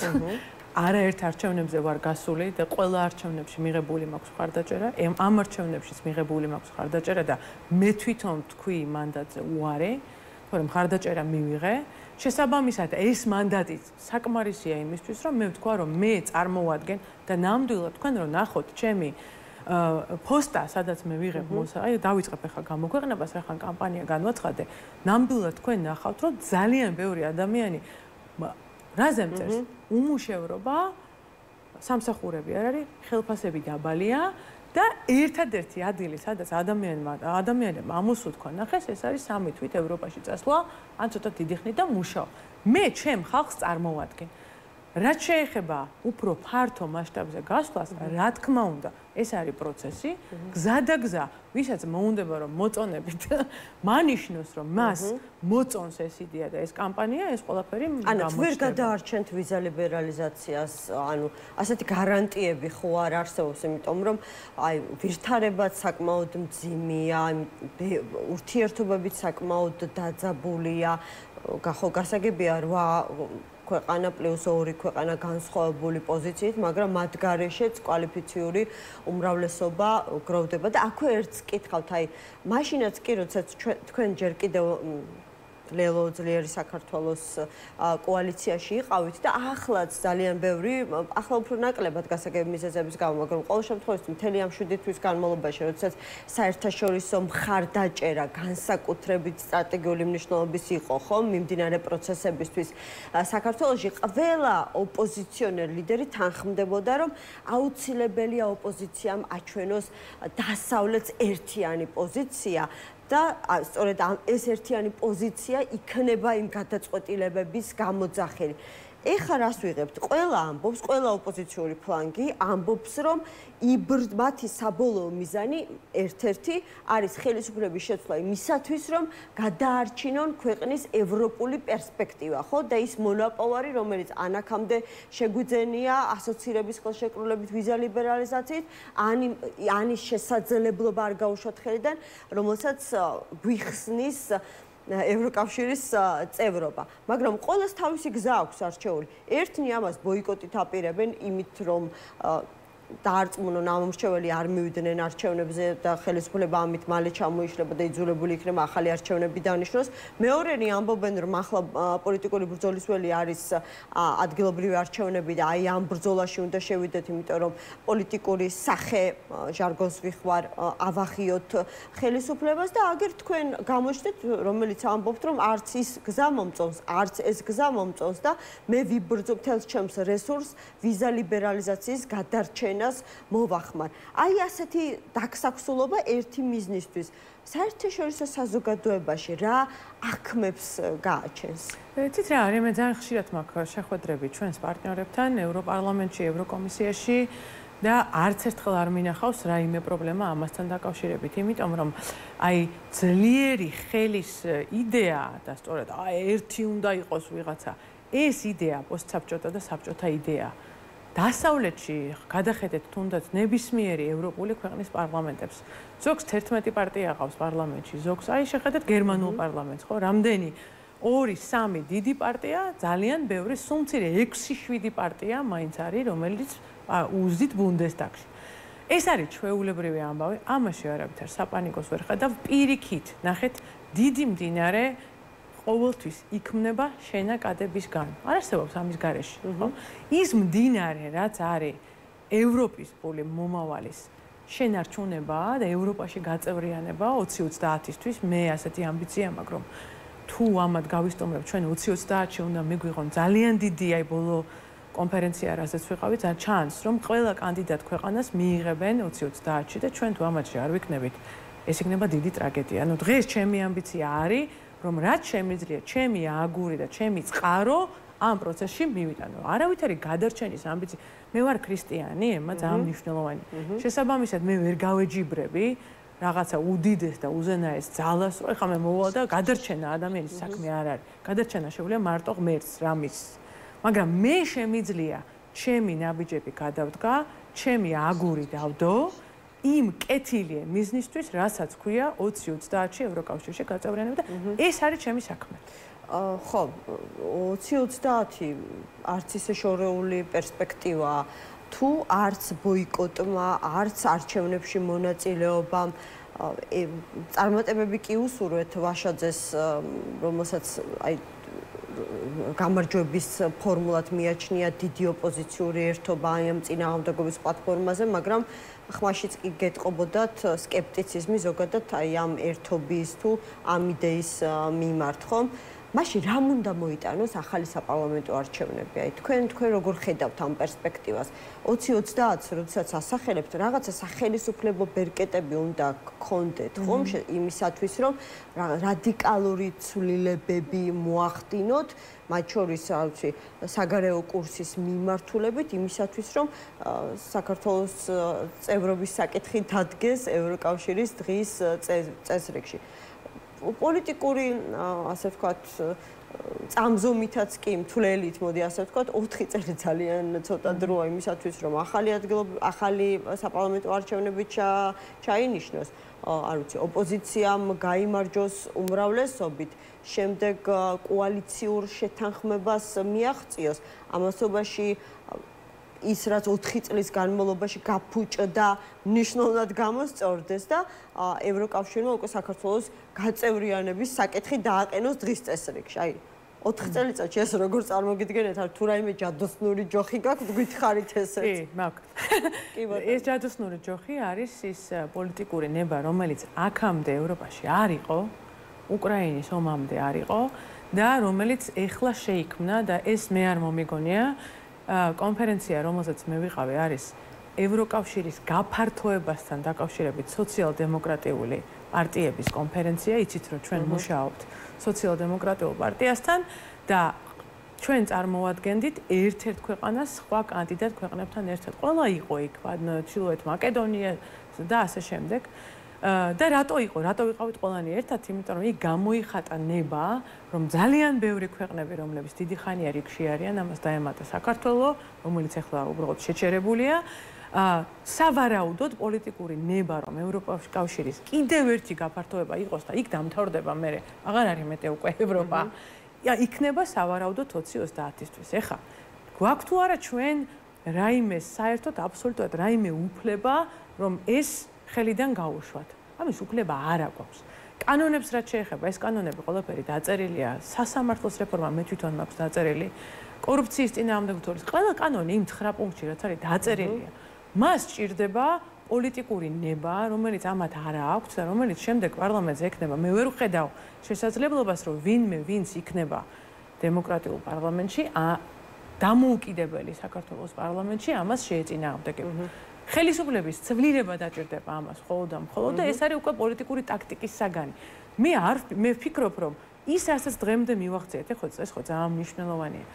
არაერთ არჩევნებზე ვარ გასული და ყველა არჩევნებში მიღებული მაქვს მხარდაჭერა. ამ არჩევნებშიც მიღებული მაქვს მხარდაჭერა და მე თვითონ თქვი მანდატზე უარე, თორემ მხარდაჭერა მივიღე. შესაბამისად ეს მანდატიც საკმარისია იმისთვის, რომ მე ვთქვა, რომ მე წარმოვადგენ და ნამდვილად თქვენ რომ ნახოთ ჩემი პოსტა, სადაც მე ვიღებ აი დავიწყებ ახლა გამოქვეყნებას, ახლა კამპანია განვაცხადე. ნამდვილად თქვენ ნახავთ, რომ ძალიან ბევრი ადამიანი რაზე მწერს? უმუშევრობა, სამსახურები არ არის, ხელფასები დაბალია და ერთადერთი ადგილი, სადაც ადამიანებმა ამოსუთქვა ნახეს, ეს არის 3 თვით ევროპაში წასვლა, ან ცოტა დიდი ხნით და მუშაობა. მე ჩემ ხალხს წარმოვადგენ. რაც შეეხება უფრო ფართო მასშტაბზე გასვლას, რა თქმა უნდა, ეს არის პროცესი, გზა და გზა, ვისაც მოუნდება რომ მოწონებით, მანიშნოს რომ მას მოწონს ეს იდეა და ეს კამპანია, ეს ყველაფერი გამოჩნდება. ანუ ვერ გადაარჩენთ ვიზა ლიბერალიზაციას, ანუ ასეთი გარანტიები ხო არ არსებობს, იმიტომ რომ აი ვირთარებაც საკმაოდ მძიმეა, ურთიერთობებიც საკმაოდ დაძაბულია, გასაგებია 8 ქვეყანა პლუს 2 ქვეყანა განსხვავებული პოზიციით, მაგრამ მათ გარეშეც კვალიფიციური უმრავლესობა გროვდება და აქვე ერთს კითხავთ, აი, მაშინაც კი, როდესაც თქვენ ჯერ კიდევ ლელო ძლიერი საქართველოს კოალიციაში იყავით და ახლაც ძალიან ბევრი, ახლა უფრო ნაკლებად გასაგები მიზეზების გამო, მაგრამ ყოველ შემთხვევაში მთელი ამ 7 თვის განმავლობაში, როდესაც საერთაშორისო მხარდაჭერა განსაკუთრებით სტრატეგიული მნიშვნელობის იყო, ხო, მიმდინარე პროცესებისთვის საქართველოში ყველა ოპოზიციონერ ლიდერი თანხმდებოდა, რომ აუცილებელია ოპოზიციამ აჩვენოს დასავლეთს ერთიანი პოზიცია და სწორედ ეს ერთიანი პოზიცია იქნება იმ გადაწყვეტილებების გამოძახილი. ეხლა რას ვიღებთ? ყველა ამბობს, ყველა ოპოზიციური ფლანგი ამბობს, რომ მათი საბოლოო მიზანი ერთ-ერთი არის ხელისუფლების შეცვლა იმისათვის, რომ გადაარჩინონ ქვეყნის ევროპული პერსპექტივა, ხო? და ის მონოპოლარი, რომელიც ანაქამდე შეგვიძენია ასოცირების ხელშეკრულებით ვიზა ლიბერალიზაციით, ანის შესაძლებლობა არ გაუშვათ ხელიდან, რომელსაც გვიხსნის ევროკავშირის წევრობა. მაგრამ ყოველს თავისი გზა აქვს არჩეული. ერთნი ამას ბოიკოტით აპირებენ იმით, რომ დაარწმუნონ ამომრჩეველი არ მივიდნენ არჩევნებზე და ხელისუფლება ამით მალე ჩამოიშლება და იძულებული იქნება ახალი არჩევნები დანიშნოს. მეორენი ამბობენ, რომ ახლა პოლიტიკური ბრძოლის ველი არის ადგილობრივი არჩევნები და აი ამ ბრძოლაში უნდა შევიდეთ, იმიტომ რომ პოლიტიკური სახე ჟარგონს ვიხوار ავახიოთ ხელისუფლებას და აგერ თქვენ გამოჩნდეთ, რომელიც ამბობთ, რომ არც ის გზა მომწონს, არც ეს გზა მომწონს და მე ვიბრძო მთელს ჩემს რესურსს ვიზა ლიბერალიზაციის გადარჩენა მოვახმარ. აი ასეთი დაქსაქსულობა ერთი მიზნისთვის საერთაშორისო საზოგადოებაში რა აქმებს გააჩენს? იცით რა არის, მე ძალიან ხშირად მაქვს შეხვედრები ჩვენს პარტნიორებთან ევროპარლამენტში, ევროკომისიაში და არც ერთხელ არ მინახავს რაიმე პრობლემა ამასთან დაკავშირებით, იმიტომ რომ აი ძლიერი ხელის იდეა და სწორედ აი ერთი უნდა იყოს ვიღაცა, ეს იდეა პოსტსაბჭოთა და საბჭოთა იდეა. დასავლეთში გადახედეთ თუნდაც ნებისმიერი ევროპული ქვეყნის პარლამენტებს. ზოგს 11 პარტია ყავს პარლამენტში, ზოგს აი შეხედეთ გერმანულ პარლამენტს, ხო? რამდენი 2-3 დიდი პარტია, ძალიან ბევრი, სულ მცირე 6-7 პარტია მაინც არის, რომელიც უზდით ბუნდესტაგში. ეს არის ჩვეულებრივი ამბავი, ამაში არავითარ საპანიკოს ვერ ხედავ, პირიქით, ნახეთ, დიდი მდინარე ყოველთვის იქმნება შენაკადებისგან. არ არსებობს ამის გარეშე, ხო? ის მდინარე, რაც არის ევროპის პული მომავალის შენარჩუნება და ევროპაში გაწევრიანება 2030-ისთვის, მე ასეთი ამბიცია მაქვს, რომ თუ ამათ გავისტუმრებ ჩვენ 2030-ში უნდა მიგვიღონ ძალიან დიდი, აი ბოლო კონფერენცია, რასაც ვიყავით, ჩანს, რომ ყველა კანდიდატ ქვეყანას მიიღებენ 2030-ში და ჩვენ თუ ამათში არ ვიქნებით, ეს იქნება დიდი ტრაგედია. ანუ დღეს ჩემი ამბიცია არის რომ რაც შემიძლია ჩემი აგური და ჩემი წყარო ამ პროცესში მივიტანო. არავითარი გადარჩენის ამბიცია. მე ვარ ქრისტიანი, ემა ძალიან მნიშვნელოვანი. შესაბამისად მე ვერ გავეჯიბრები რაღაცა უდიდეს და უზენაეს ძალას, რომ ეხლა მე მოვალ და გადარჩენა ადამიანის საქმე არ არის. გადარჩენა შეუძლია მარტო ღმერთს რამის. მაგრამ მე შემიძლია ჩემი ნაბიჯები გადავდგა, ჩემი აგური დავდო იმ კეთილი მიზნისთვის, რასაც ქვია 2030-ში ევროკავშირში გაწევრიანება და ეს არის ჩემი საქმე. ხო, 2030 არც ისე შორეული პერსპექტივაა, თუ არც ბოიკოტმა, არც არჩევნებში მონაწილეობამ წარმატებები კი უსურვეთ ვაშაძეს, რომელსაც აი გამარჯვების ფორმულად მიაჩნია დიდი ოპოზიციური ერთობა ამ წინააღმდეგობის პლატფორმაზე, მაგრამ ხმაშიც კი გეტყობოდათ სკეპტიციზმი ზოგადად აი ამ ერთობის თუ ამ იდეის მიმართ, ხო? მაშინ რამ უნდა მოიტანოს ახალი საპარლამენტო არჩევნები? აი თქვენ როგორ ხედავთ ამ პერსპექტივას? 2030-ს, როდესაც ასახელებთ, რაღაცა სახელმწიფო ბერკეტები უნდა გქონდეთ, ხომ? იმისათვის, რომ რადიკალური ცვლილებები მოახდინოთ, მათ შორის, რა ვიცი, საგარეო კურსის მიმართულებით, იმისათვის, რომ საქართველოს წევრობის საკითხი დადგეს ევროკავშირის დღის წესრიგში. პოლიტიკური, ასე ვთქვათ, წამზომითაც კი მთლელით, მოდი ასე ვთქვათ, 4 წელი ძალიან ცოტა დროა იმისათვის, რომ ახალი საპარლამენტო არჩევნები ჩაინიშნოს. არ ვიცი, ოპოზიციამ გაიმარჯვოს უმრავლესობით, შემდეგ კოალიციურ შეთანხმებას მიაღწიოს. ამასობაში ის რაც 4 წლის განმავლობაში გაფუჭდა, მნიშვნელოვნად გამოსწორდეს და ევროკავშირმა უკვე საქართველოს გაწევრიანების საკითხი დააყენოს დღის წესრიგში. აი 4 წელიწადში ეს როგორ წარმოგიდგენთ, თუ რაიმე ჯადოსნური ჯოხი გაქვთ, გითხარით ესეც? კი, მაქვს. ეს ჯადოსნური ჯოხი არის ის პოლიტიკური ნება, რომელიც აქამდე ევროპაში არ იყო, უკრაინის ომამდე არ იყო და რომელიც ეხლა შეიქმნა და ეს მე არ მომიგონია. კონფერენცია, რომელზეც მე ვიყავი, არის ევროკავშირის გაფართოებასთან დაკავშირებით სოციალ-დემოკრატიული პარტიების კონფერენცია. იცით, რომ ჩვენ მუშაობთ სოციალ-დემოკრატიულ პარტიასთან და ჩვენ წარმოვადგენდით ერთ-ერთ ქვეყანას სხვა კანდიდატ ქვეყნებთან ერთად. ყველა იყო იქ, ჩრდილოეთ მაკედონია და ასე შემდეგ. და რატო ვიყავით ყველანი ერთად? იმიტომ რომ იქ გამოიხატა ნება, რომ ძალიან ბევრი ქვეყნები, რომლებიც დიდი ხანია რიგში არიან, ამას დაემატა საქართველო, რომელიც ახლა უბრალოდ შეჩერებულია, სავარაუდოდ პოლიტიკური ნება, რომ ევროკავშირის კიდევ ერთი გაფართოება იყოს და იქ დამთავრდება მერე, აღარ არის მეტი უკვე ევროპა. იქნება სავარაუდოდ 2030-ისთვის. ეხლა გვაქვს თუ არა ჩვენ რაიმე საერთოდ აბსოლუტურად რაიმე უფლება, რომ ეს ხელიდან გაუშვათ. ამის უფლება არ აქვს. კანონებს რაც შეეხება, ეს კანონები ყველაფერი დაწერილია, სასამართლოს რეფორმა მე თვითონ მაქვს დაწერილი, კორუფციის წინააღმდეგ ბრძოლის ყველა კანონი იმ 9 პუნქტში რაც არის დაწერილია. მას სჭირდება პოლიტიკური ნება, რომელიც ამათ არ აქვს და რომელიც შემდეგ პარლამენტზე ექნება. მე ვერ ვხედავ შესაძლებლობას, რომ ვინც იქნება დემოკრატიულ პარლამენტში, დამოუკიდებელი საქართველოს პარლამენტში ამას შეეწინააღმდეგება. ხელისუფლების ცვლილება დაჭირდება ამას მხოლოდ და მხოლოდ და ეს არის უკვე პოლიტიკური ტაქტიკის საგანი. მე ვფიქრობ, რომ ის რასაც დღემდე მივახციეთ, ეს ხო ძალიან მნიშვნელოვანია.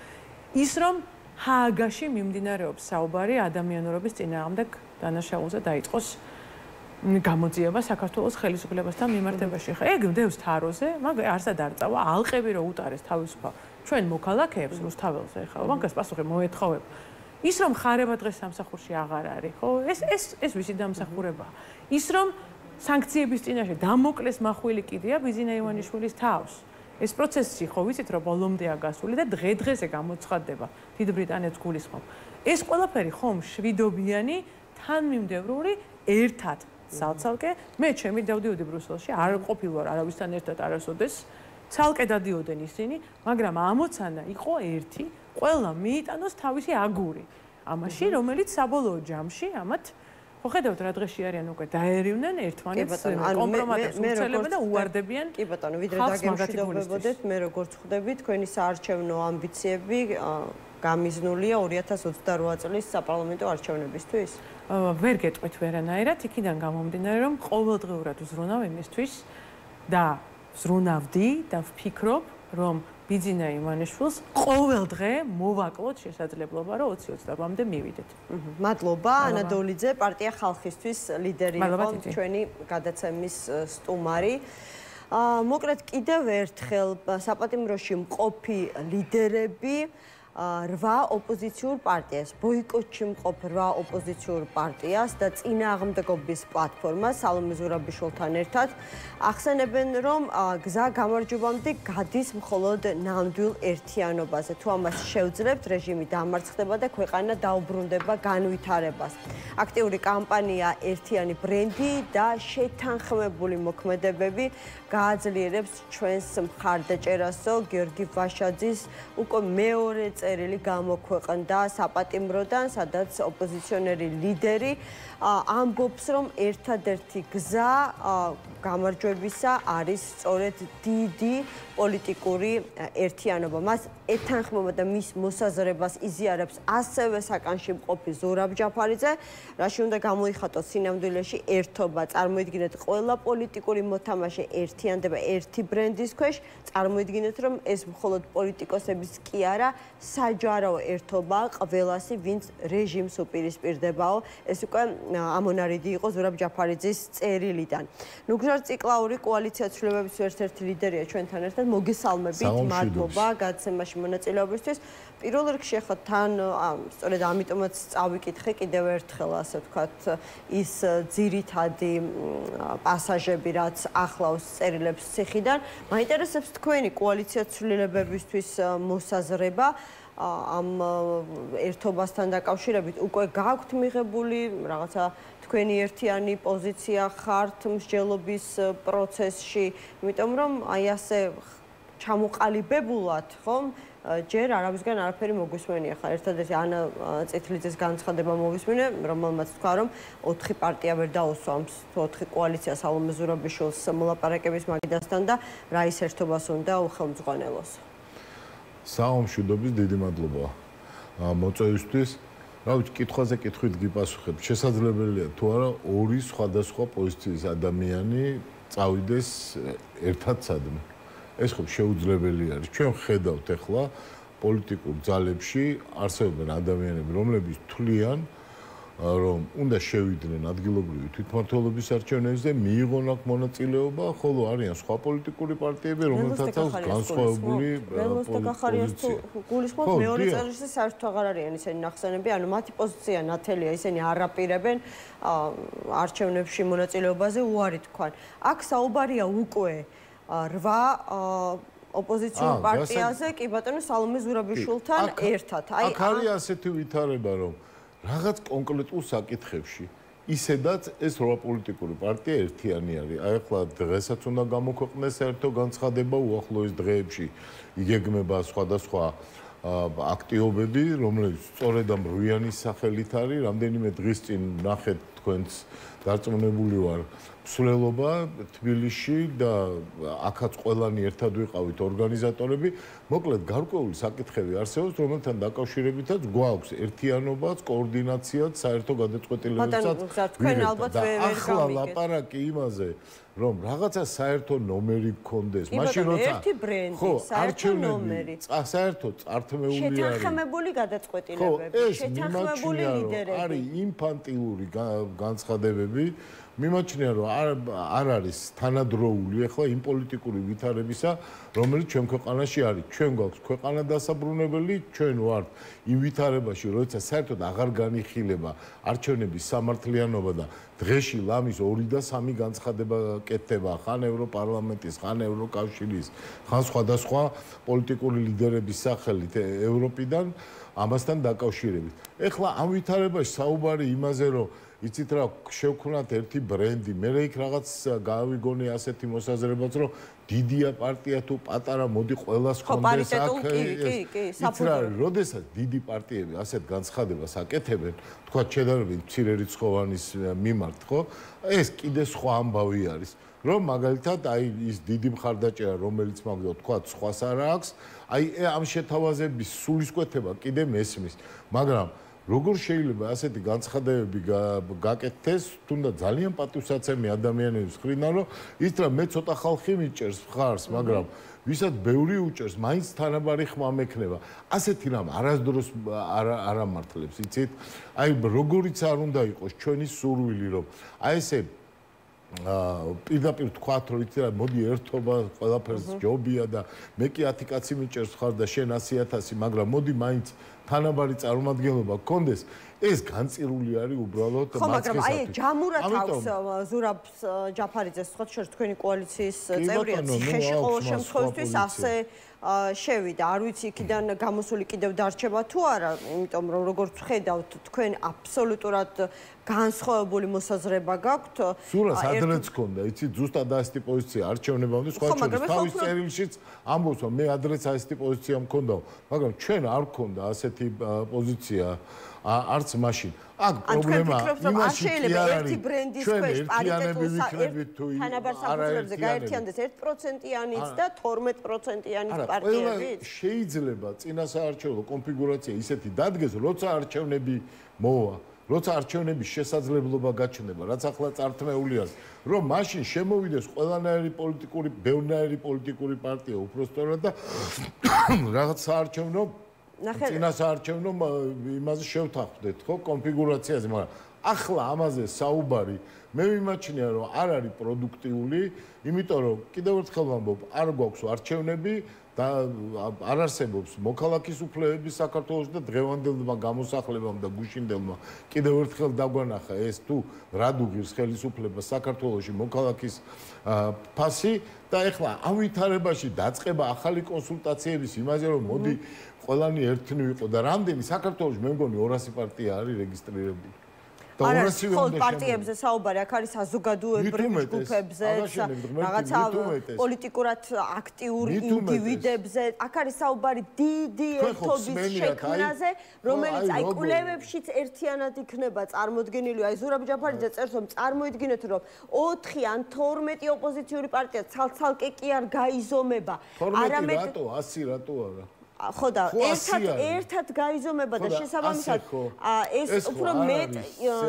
ის რომ ჰააგაში მიმდინარეობს საუბარი ადამიანურობის წინააღმდეგ დანაშაულზე დაიწყოს გამოძიება საქართველოს ხელისუფლებასთან მიმართებაში. ეგ დევს თაროზე, მაგრამ არსად არ წავა, ალყები რო უტარეს თავისუფალ ჩვენ მოქალაქეებს რუსთაველზე, ხა მაგას პასუხი მოეთხოვებ. ის რომ ხარება დღეს სამსახურში აღარ არის, ხო? ეს ვისი დამსახურებაა? ის რომ სანქციების წინაშე დამოკლეს მახვილი კიდია ბიზინა ივანიშვილის თავს. ეს პროცესი ხო ვიცით რომ ბოლომდეა გასული და დღე-დღეზე გამოცხადდება დიდ ბრიტანეთს გულისხმობ. ეს ყველაფერი ხომ შვიდობიანი, თანმიმდევრული ერთად ცალ-ცალკე მე ჩემი დავდიოდი ბრუსელში, არ ყოფილვარ არავისთან ერთად არასოდეს. ცალკე დადიოდნენ ისინი, მაგრამ ამოცანა იყო ერთი, ყველა მიიტანოს თავისი აგური. ამაში, რომელიც საბოლოო ჯამში ამათ ხო ხედავთ რა დღეში არიან უკვე დაერივნენ ერთმანეთს კომპრომატებს უწელებენ და უვარდებიან. კი ბატონო, ვიდრე დაგემშვიდობებოდეთ, მე როგორც ხვდები, თქვენი საარჩევნო ამბიციები გამიზნულია 2028 წლის საპარლამენტო არჩევნებისთვის? ვერ გეტყვით ვერანაირად, იქიდან გამომდინარე, რომ ყოველდღიურად ვზრუნავ იმისთვის და ვზრუნავდი და ვფიქრობ, რომ ბიძინა ივანიშვილს ყოველ დღე მოვაკლოთ შესაძლებლობა, რომ 2028-მდე მივიდეთ. მადლობა, ანა დოლიძე, პარტია ხალხისთვის ლიდერი იყო, ჩვენი გადაცემის სტუმარი. მოკლედ კიდევ ერთხელ საპატიმროში მყოფი ლიდერები 8 ოპოზიციურ პარტიას, ბოიკოტში მყოფ 8 ოპოზიციურ პარტიას და წინააღმდეგობის პლატფორმას სალომე ზურაბიშვილთან ერთად ახსენებენ, რომ გზა გამარჯვებამდე გადის მხოლოდ ნამდვილ ერთიანობაზე. თუ ამას შევძლებთ, რეჟიმი დამარცხდება და ქვეყანა დაუბრუნდება განვითარებას. აქტიური კამპანია ერთიანი ბრენდი და შეთანხმებული მოქმედებები გააძლიერებს ჩვენს მხარდაჭერასო გიორგი ვაშაძის უკვე მეორე წერილი გამოქვეყნდა საპატიმროდან, სადაც ოპოზიციონერი ლიდერი ამბობს, რომ ერთადერთი გზა გამარჯვებისა არის სწორედ დიდი პოლიტიკური ერთიანობა. მას ეთანხმება და მის მოსაზრებას იზიარებს ასევე საკანში მყოფი ზურაბ ჯაფარიძე, რაში უნდა გამოიხატოს სინამდვილეში ერთობა. წარმოიდგინეთ, ყველა პოლიტიკური მოთამაშე ერთიანდება ერთი ბრენდის ქვეშ. წარმოიდგინეთ, რომ ეს მხოლოდ პოლიტიკოსების კი არა, საჯარო ერთობა ყველასი, ვინც რეჟიმს უპირისპირდებაო. ეს უკვე ამონარიდი იყო ზურაბ ჯაფარიძის წერილიდან. ნუგზარ ციკლაური კოალიცია ცვლილებების ერთ-ერთი ლიდერია ჩვენთან ერთად. მოგესალმებით, მადლობა გადაცემაში მონაწილეობისთვის. პირველ რიგში ახლა თან სწორედ ამიტომაც წავიკითხე კიდევ ერთხელ, ასე ვთქვათ, ის ძირითადი პასაჟები, რაც ახლავს წერილებს ციხიდან. მაინტერესებს თქვენი კოალიცია ცვლილებებისთვის მოსაზრება ამ ერთობასთან დაკავშირებით. უკვე გაქვთ მიღებული რაღაცა თქვენი ერთიანი პოზიცია ხართ მსჯელობის პროცესში, იმიტომ რომ აი ასე ჩამოყალიბებულად, ხომ? ჯერ არავისგან არაფერი მოგვისმენია. ხა ერთადერთი ანა წითლიძეს განცხადება მოვისმინე, რომელმაც თქვა, რომ 4 პარტია ვერ დაუსვა ამ 4 კოალიცია სალომე ზურაბიშვილს მოლაპარაკების მაგიდასთან და რა ის ერთობას უნდა უხელმძღვანელოს. საომშვიდობის დიდი მადლობა მოწვევისთვის. რა ვიცი, კითხვაზე კითხვით გიპასუხებ. შესაძლებელია თუ არა ორი სხვადასხვა პოზიციის ადამიანი წავიდეს ერთად სადმე. ეს ხო შეუძლებელი არის. ჩვენ ხედავთ ახლა პოლიტიკურ ძალებში არსებობენ ადამიანები, რომლებიც თვლიან, რომ უნდა შევიდნენ ადგილობრივი თვითმმართველობის არჩევნებზე, მიიღონ აქ მონაწილეობა, ხოლო არიან სხვა პოლიტიკური პარტიები, რომელთაც აქვს განსხვავებული პოზიცია. გულისხმობთ, მეორე წელში საერთოდ აღარ არიან ისინი ნახსენები, ანუ მათი პოზიცია ნათელია, ისინი არაპირებენ არჩევნებში მონაწილეობაზე უარი თქვან. აქ საუბარია უკვე 8 ოპოზიციურ პარტიაზე, კი ბატონო სალომე ზურაბიშვილთან ერთად. აქ არის ასეთი ვითარება, რომ რაღაც კონკრეტულ საკითხებში ისედაც ეს 8 პოლიტიკური პარტია ერთიანი არის. აი ახლა დღესაც უნდა გამოქვეყნეს საერთო განცხადება უახლოეს დღეებში. იგეგმება სხვადასხვა აქტიობები, რომლებიც სწორედ ამ რვიანის სახელით არის. რამდენიმე დღის წინ ნახეთ თქვენს დარწმუნებული ვარ მსვლელობა თბილისში და აქაც ყველანი ერთად ვიყავით ორგანიზატორები. მოკლედ გარკვეული საკითხები არსებობს, რომელთან დაკავშირებითაც გვაქვს ერთიანობაც, კოორდინაციაც, საერთო გადაწყვეტილებებსაც. თქვენ ალბათ ვერ ახლა ლაპარაკი იმაზე, რომ რაღაცა საერთო ნომერი გქონდეს. მაშინ როცა ერთი ბრენდი, საერთო ნომერი, საერთო წართმეული არის. შეთანხმებული გადაწყვეტილებები, შეთანხმებული ლიდერები. არის ინფანტილური განცხადებები. მიმაჩნია, რომ არ არის თანადროული ახლა იმ პოლიტიკური ვითარებისა, რომელიც ჩვენ ქვეყანაში არის. ჩვენ გვაქვს ქვეყანა დასაბრუნებელი, ჩვენ ვართ იმ ვითარებაში, როცა საერთოდ აღარ განიხილება არჩევნების სამართლიანობა და დღეში ლამის 2 და 3 განცხადება კეთდება, ხან ევროპარლამენტის, ხან ევროკავშირის, ხან სხვადასხვა პოლიტიკური ლიდერების სახელით ევროპიდან ამასთან დაკავშირებით. ეხლა ამ ვითარებაში საუბარი იმაზე, რომ იცით რა, შევქმნათ ერთი ბრენდი, მე იქ რაღაც გავიგონე ასეთი მოსაზრებაც, რომ დიდია პარტია თუ პატარა, მოდი ყველას ხონდეს აქ. იცით რა, როდესაც დიდი პარტიები ასეთ განცხადებას აკეთებენ, თქვა შედარებით მცირე რიცხოვანის მიმართ, ხო? ეს კიდე სხვა ამბავი არის. რომ მაგალითად აი ის დიდი მხარდაჭერა, რომელიც მაგდო თქვა, სხვას არ აქვს, აი ამ შეთავაზების სულისკვეთება კიდე მესმის, მაგრამ როგორ შეიძლება ასეთი განცხადებები გაკეთდეს, თუნდაც ძალიან პატივსაცემი ადამიანების მხრიდან, რომ ის რა მე ცოტა ხალხი მიჭერს მხარს, მაგრამ ვისაც ბევრი უჭერს, მაინც თანაბარი ხმა მექნება. ასეთი რამ არასდროს არ ამართლებს, იცით? აი როგორიც არ უნდა იყოს ჩვენი სურვილი, რომ აი ესე პირდაპირ თქვათ, რომ იცი რა, მოდი ერთობა ყველაფერს ჯობია და მე კი 10 კაცი მიჭერს ხარ და შენ 100,000, მაგრამ მოდი მაინც თანაბარი წარმომადგენლობა გქონდეს, ეს განწირული არის უბრალოდ მაცხესათვის. ხო, მაგრამ აი ჯამურად აქვს ზურაბ ჯაფარიძეს სხვა შორის თქვენი კოალიციის წევრია ციხეში ყოველ შემთხვევაში ასე შევიდა. არ ვიცი იქიდან გამოსული კიდევ დარჩება თუ არა, იმიტომ რომ როგორც ვხედავთ, თქვენ აბსოლუტურად განსხვავებული მოსაზრება გაქვთ. სურას ადრეც ქონდა, იცი, ზუსტად ასეთი პოზიცია არჩევნებამდე სხვა შორის თავის წერილშიც ამბობს, რომ მე ადრეც ასეთი პოზიცია მქონდა, მაგრამ ჩვენ არ ქონდა ასეთი პოზიცია არც მაშინ. აქ პრობლემა იმაში კი არ არის. ჩვენ ერთიანები ვიქნებით თუ თანაბარ საფუძვლებზე გაერთიანდეს 1%-იანიც და 12%-იანიც პარტიებიც. შეიძლება წინასაარჩევნო კონფიგურაცია ისეთი დადგეს, როცა არჩევნები მოვა. როცა არჩევნების შესაძლებლობა გაჩნდება, რაც ახლა წართმეული არის, რომ მაშინ შემოვიდეს ყველანაირი პოლიტიკური, ბევრნაირი პოლიტიკური პარტია უпростоრად და რაღაც საარჩევნო წინასაარჩევნო იმაზე შევთანხმდეთ, ხო, კონფიგურაციაზე, მაგრამ ახლა ამაზე საუბარი მე ვიმაჩნია, რომ არ არის პროდუქტიული, იმიტომ რომ კიდევ ერთხელ ვამბობ, არ გვაქვს არჩევნები და არ არსებობს მოქალაქის უფლებები საქართველოში და დღევანდელმა გამოსახლებამ და გუშინდელმა კიდევ ერთხელ დაგვანახა ეს თუ რა დუღირს ხელისუფლება საქართველოში მოქალაქის ფასი და ეხლა ამ ვითარებაში დაწყება ახალი კონსულტაციების იმაზე რომ მოდი ყველანი ერთნი ვიყო და რამდენი საქართველოში მე მგონი 200 პარტია არის რეგისტრირებული. არა, ხო, პარტიებზე საუბარი, აქ არის საზოგადოებრივ ჯგუფებზე, რაღაცა პოლიტიკურად აქტიურ ინდივიდებზე, აქ არის საუბარი დიდი ერთობის შექმნაზე, რომელიც აი კვლევებშიც ერთიანად იქნება წარმოდგენილი. აი ზურაბ ჯაფარიძე წერს, რომ წარმოიდგინეთ, რომ 4 ან 12 ოპოზიციური პარტია ცალ-ცალკე კი არ გაიზომება. 12 რატო, 100 რატო არა? ხო და ერთად გაიზომება და შესაბამისად ეს უფრო მეტ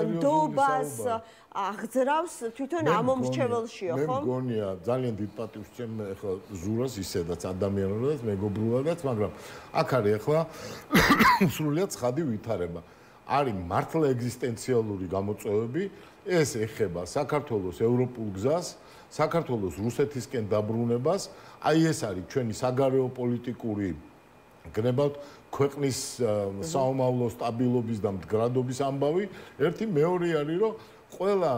ნდობას აღძრავს თვითონ ამომრჩეველშიო, ხო? მე მგონია ძალიან დიდ პატივს ჩემ ახლა ზურას ისედაც ადამიანურადაც, მეგობრულადაც, მაგრამ აქ არის ახლა სრულიად ცხადი ვითარება. არის მართლა ეგზისტენციალური გამოწვევები, ეს ეხება საქართველოს ევროპულ გზას, საქართველოს რუსეთისკენ დაბრუნებას, აი ეს არის ჩვენი საგარეო პოლიტიკური გნებავთ ქვეყნის საომავლო სტაბილობის და მდგრადობის ამბავი. ერთი მეორე არის, რომ ყველა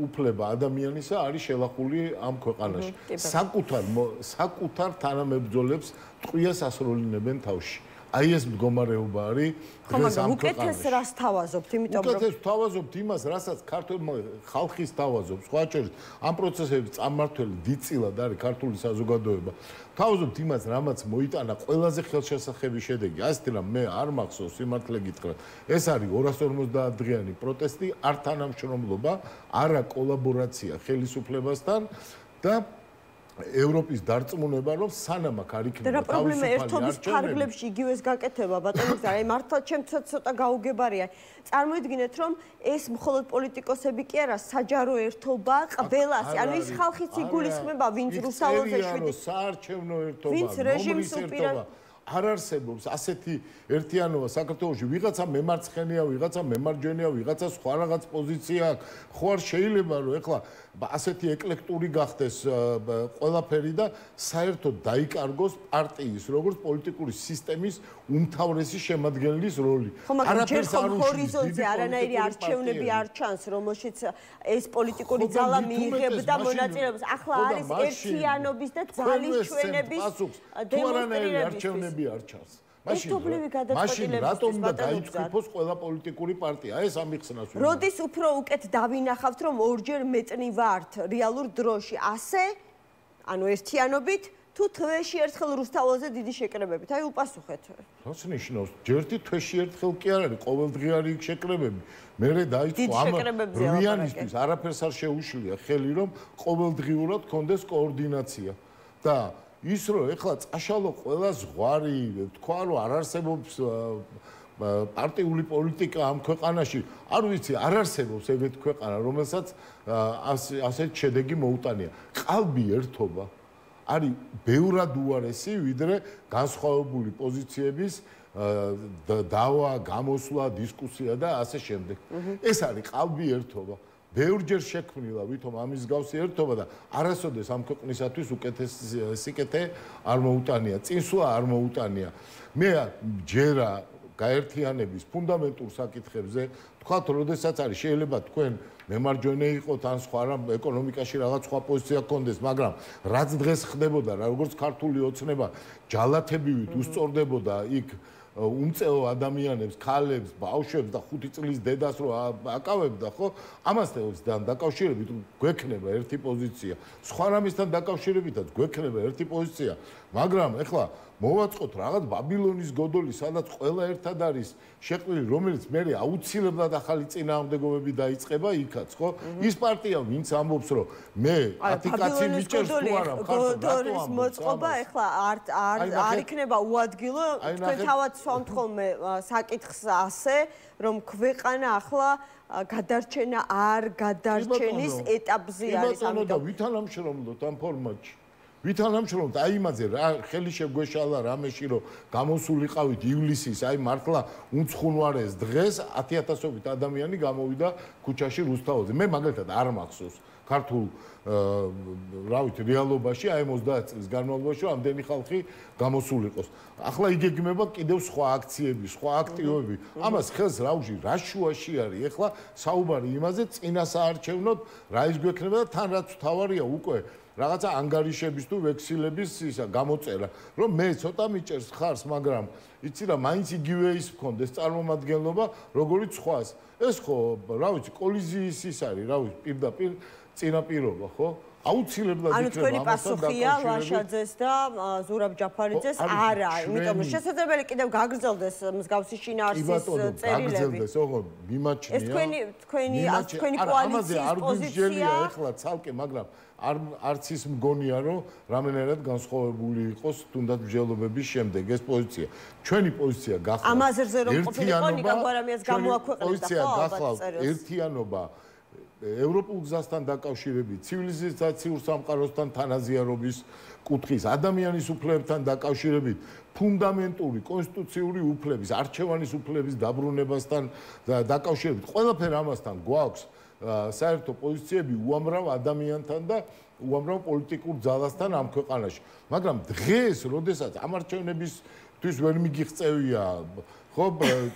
უფლება ადამიანისა არის შელახული ამ ქვეყანაში. საკუთარ თანამებრძოლებს ტყვიას ასრულებენ თავში. აი ეს მდგომარეობა არის დღეს ამ ქვეყანაში. უკეთეს რას თავაზობთ, იმიტომ რომ უკეთეს თავაზობთ იმას, რასაც ქართული ხალხის თავაზობს. სხვა შორის ამ პროცესების წარმმართველი დიდწილად არის ქართული საზოგადოება. თავაზობთ იმას, რამაც მოიტანა ყველაზე ხელშესახები შედეგი. ასეთი რამ მე არ მახსოვს, სიმართლე გითხრათ. ეს არის 250 დღიანი პროტესტი, არ თანამშრომლობა, არა კოლაბორაცია ხელისუფლებასთან და ევროპის დარწმუნება, რომ სანამ აქ არ იქნება თავისუფალი ერთობის ფარგლებში იგივეს გაკეთება, ბატონო გზა, აი მართლა ჩემთვისაც ცოტა გაუგებარია. წარმოიდგინეთ, რომ ეს მხოლოდ პოლიტიკოსები კი არა, საჯარო ერთობა ყველას, ანუ ის ხალხიც იგულისხმება, ვინც რუსთაველზე შვიდი საარჩევნო ერთობა, ვინც რეჟიმს უპირატესობა არ არსებობს ასეთი ერთიანობა საქართველოში, ვიღაცა მემარცხენეა, ვიღაცა მემარჯვენეა, ვიღაცა სხვა რაღაც პოზიცია აქვს. ხო არ შეიძლება რომ ეხლა ასეთი ეკლექტური გახდეს ყველაფერი და საერთოდ დაიკარგოს პარტიის როგორც პოლიტიკური სისტემის უმთავრესი შემადგენლის როლი. არაფერს არ ჰორიზონტზე არანაირი არჩევნები არ ჩანს, რომელშიც ეს პოლიტიკური ძალა მიიღებდა მონაწილეობას. ახლა არის ერთიანობის და ძალის ჩვენების დემონსტრირების არ ჩანს. მაშინ რატომ და გაიწვიფოს ყველა პოლიტიკური პარტია? ეს ამიხსნას. როდის უფრო უკეთ დავინახავთ, რომ ორჯერ მეტნი ვართ რეალურ დროში, ასე, ანუ ერთიანობით, თუ თვეში ერთხელ რუსთაველზე დიდი შეკრებებით. აი უპასუხეთ. რას ნიშნავს? ჯერთი თვეში ერთხელ კი არ არის, ყოველდღე არის იქ შეკრებები. მერე დაიწყო ამ რვიანისთვის არაფერს არ შეუშლია ხელი, რომ ყოველდღიურად კონდეს კოორდინაცია. და ის რომ ეხლა წაშალო ყველა ზღვარი, თქვა რომ არ არსებობს პარტიული პოლიტიკა ამ ქვეყანაში, არ ვიცი, არ არსებობს ეგეთ ქვეყანა, რომელსაც ასეთ შედეგი მოუტანია. ყალბი ერთობა არის ბევრად უარესი, ვიდრე განსხვავებული პოზიციების დავა, გამოსვლა, დისკუსია და ასე შემდეგ. ეს არის ყალბი ერთობა. ბევრჯერ შექმნილა ვითომ ამის გავსი ერთობა და არასოდეს ამ ქვეყნისათვის უკეთეს სიკეთე არ მოუტანია, წინსვლა არ მოუტანია. მე ჯერა გაერთიანების ფუნდამენტურ საკითხებზე, თქვათ, როდესაც არის შეიძლება თქვენ მემარჯვენე იყოთ ან სხვა რამ ეკონომიკაში რაღაც სხვა პოზიცია გქონდეს, მაგრამ რაც დღეს ხდებოდა, როგორც ქართული ოცნება ჯალათებივით უსწორდებოდა იქ უმწეო ადამიანებს, ქალებს, ბავშვებს და 5 წლის დედას რო აკავებდა, ხო? ამასთან დაკავშირებით გვექნება ერთი პოზიცია. სხვა რამისთან დაკავშირებითაც გვექნება ერთი პოზიცია, მაგრამ ეხლა მოვაწყოთ რაღაც ბაბილონის გოდოლი, სადაც ყველა ერთად არის შეყრილი, რომელიც მე აუცილებლად ახალი წინააღმდეგობები დაიწყება იქაც, ხო? ის პარტია, ვინც ამბობს, რომ მე 10 კაცი მიჭერს თუ არა, გოდოლის მოწყობა ეხლა არ იქნება უადგილო, თქვენ თავად სვამთ ხოლმე საკითხს ასე, რომ ქვეყანა ახლა გადარჩენა არ გადარჩენის ეტაპზე არის, ამიტომ ვითანამშრომლოთ ამ ფორმატში. ვითანამშრომლოთ აი იმაზე რა ხელი შეგვეშალა რამეში რომ გამოსულიყავით ივლისის აი მართლა უნცხუნვარეს დღეს 10,000-ობით ადამიანი გამოვიდა ქუჩაში რუსთაველზე. მე მაგალითად არ მახსოვს ქართულ რა ვიცი რეალობაში აი 30 წლის განმავლობაში რომ ამდენი ხალხი გამოსულიყოს. ახლა იგეგმება კიდევ სხვა აქციები, სხვა აქტივობები. ამას ხელს რა უში რა შუაში არის? ეხლა საუბარი იმაზე წინასაარჩევნოდ რა ის გვექნება და თან რაც თავარია უკვე რაღაცა ანგარიშების თუ ვექსილების ისა გამოწერა, რომ მე ცოტა მიჭერს ხარს, მაგრამ იცი რა, მაინც იგივე ის მქონდეს წარმომადგენლობა, როგორიც სხვას. ეს ხო, რა ვიცი, კოლიზიის ის არის, რა ვიცი, პირდაპირ წინაპირობა, ხო? აუცილებლად იქნება ამასთან დაკავშირებით. ანუ თქვენი პასუხია ვაშაძეს და ზურაბ ჯაფარიძეს არა, იმიტომ რომ შესაძლებელი კიდევ გაგრძელდეს მსგავსი შინაარსის წერილები. გაგრძელდეს, ოღონდ მიმაჩნია. ეს თქვენი კოალიციის პოზიცია ეხლა ცალკე, მაგრამ არც ის მგონია, რომ რამენერად განსხვავებული იყოს თუნდაც მსჯელობების შემდეგ ეს პოზიცია. ჩვენი პოზიცია გახლავთ. ამაზერზე რომ ყოფილიყო ნიკა გვარამიას გამოაქვეყნებდა ხო, ალბათ ერთიანობა ევროპულ გზასთან დაკავშირებით, ცივილიზაციურ სამყაროსთან თანაზიარობის კუთხის, ადამიანის უფლებებთან დაკავშირებით, ფუნდამენტური კონსტიტუციური უფლების, არჩევანის უფლების დაბრუნებასთან დაკავშირებით, ყველაფერ ამასთან გვაქვს საერთო პოზიციები უამრავ ადამიანთან და უამრავ პოლიტიკურ ძალასთან ამ ქვეყანაში. მაგრამ დღეს, როდესაც ამარჩევნებისთვის ვერ მიგიღწევია, ხო,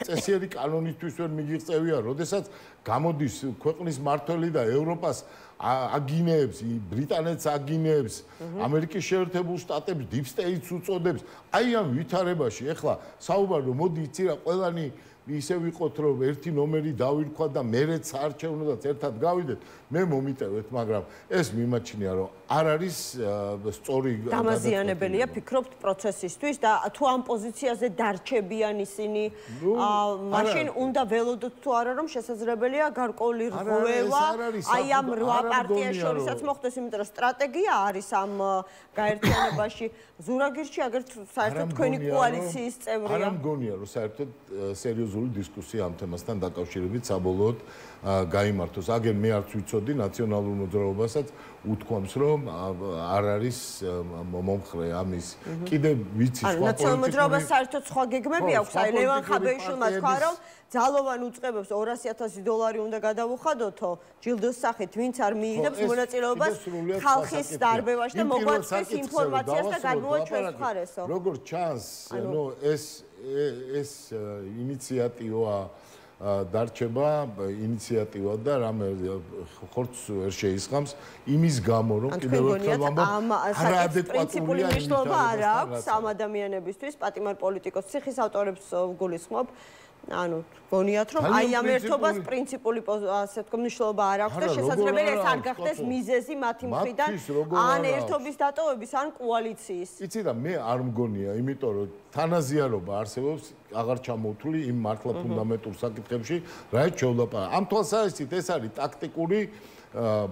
წესიერი კანონისთვის ვერ მიგიღწევია, როდესაც გამოდის ქვეყნის მმართველი და ევროპას აგინეებს, ბრიტანეთს აგინეებს, ამერიკის შეერთებულ შტატებს, 딥 სტეიტს უწოდებს. აი ამ ვითარებაში ეხლა საუბარი რომ მოდი იცი რა, ყველანი ისე ვიყოთ რომ ერთი ნომერი დავირქვა და მერეც საარჩევნოდაც ერთად გავიდეთ, მე მომიტევეთ, მაგრამ ეს მიმაჩნია რომ არ არის სწორი დამაზიანებელია ფიქრობთ პროცესისთვის და თუ ამ პოზიციაზე დარჩებიან ისინი, მაშინ უნდა ველოდოთ თუ არა რომ შესაძლებელია გარკვეული რღვევა აი ამ 8 პარტიას შორისაც მოხდეს, იმიტომ რომ სტრატეგია არის ამ გაერთიანებაში. ზურაგირში აგერ საერთოდ თქვენი კოალიციის წევრია. არ მგონია რომ საერთოდ სერიოზული დისკუსია ამ თემასთან დაკავშირებით საბოლოოდ გაიმართოს. აგერ მე არც ვიცოდი ნაციონალურ მოძრაობასაც უთქვამს რომ არ არის მომხრე ამის. კიდე ვიცი სხვა პოლიტიკური ნაციონალურ მოძრაობას საერთოდ სხვა გეგმები აქვს. აი ლევან ხაბეიშვილმა თქვა რომ ძალოვან უწყებებს $200,000 უნდა გადავუხადოთო ჯილდოს სახით, ვინც არ მიიღებს მონაწილეობას ხალხის დარბევაში და მოგვაწყვეს ინფორმაციას და გადმოვა ჩვენს მხარესო. როგორც ჩანს, ნუ ეს ინიციატივა დარჩება ინიციატივა და რამე ხორცს ვერ შეისხამს იმის გამო რომ კიდევ ერთხელ ვამბობ არაადეკვატური მნიშვნელობა არ აქვს ამ ადამიანებისთვის პატიმარ პოლიტიკოს ციხის ავტორებს გულისხმობ ანუ გონიათ რომ აი ამ ერთობას პრინციპული ასე ვთქვი მნიშვნელობა არ აქვს და შესაძლებელია ეს არ გახდეს მიზეზი მათი მხრიდან ან ერთობის დატოვების ან კოალიციის. იცი რა მე არ მგონია, იმიტომ რომ თანაზიარობა არსებობს აღარ ჩამოვთვლი იმ მართლა ფუნდამენტურ საკითხებში, რაც შევლაპარაკე. ამ თვალსაზრისით ეს არის ტაქტიკური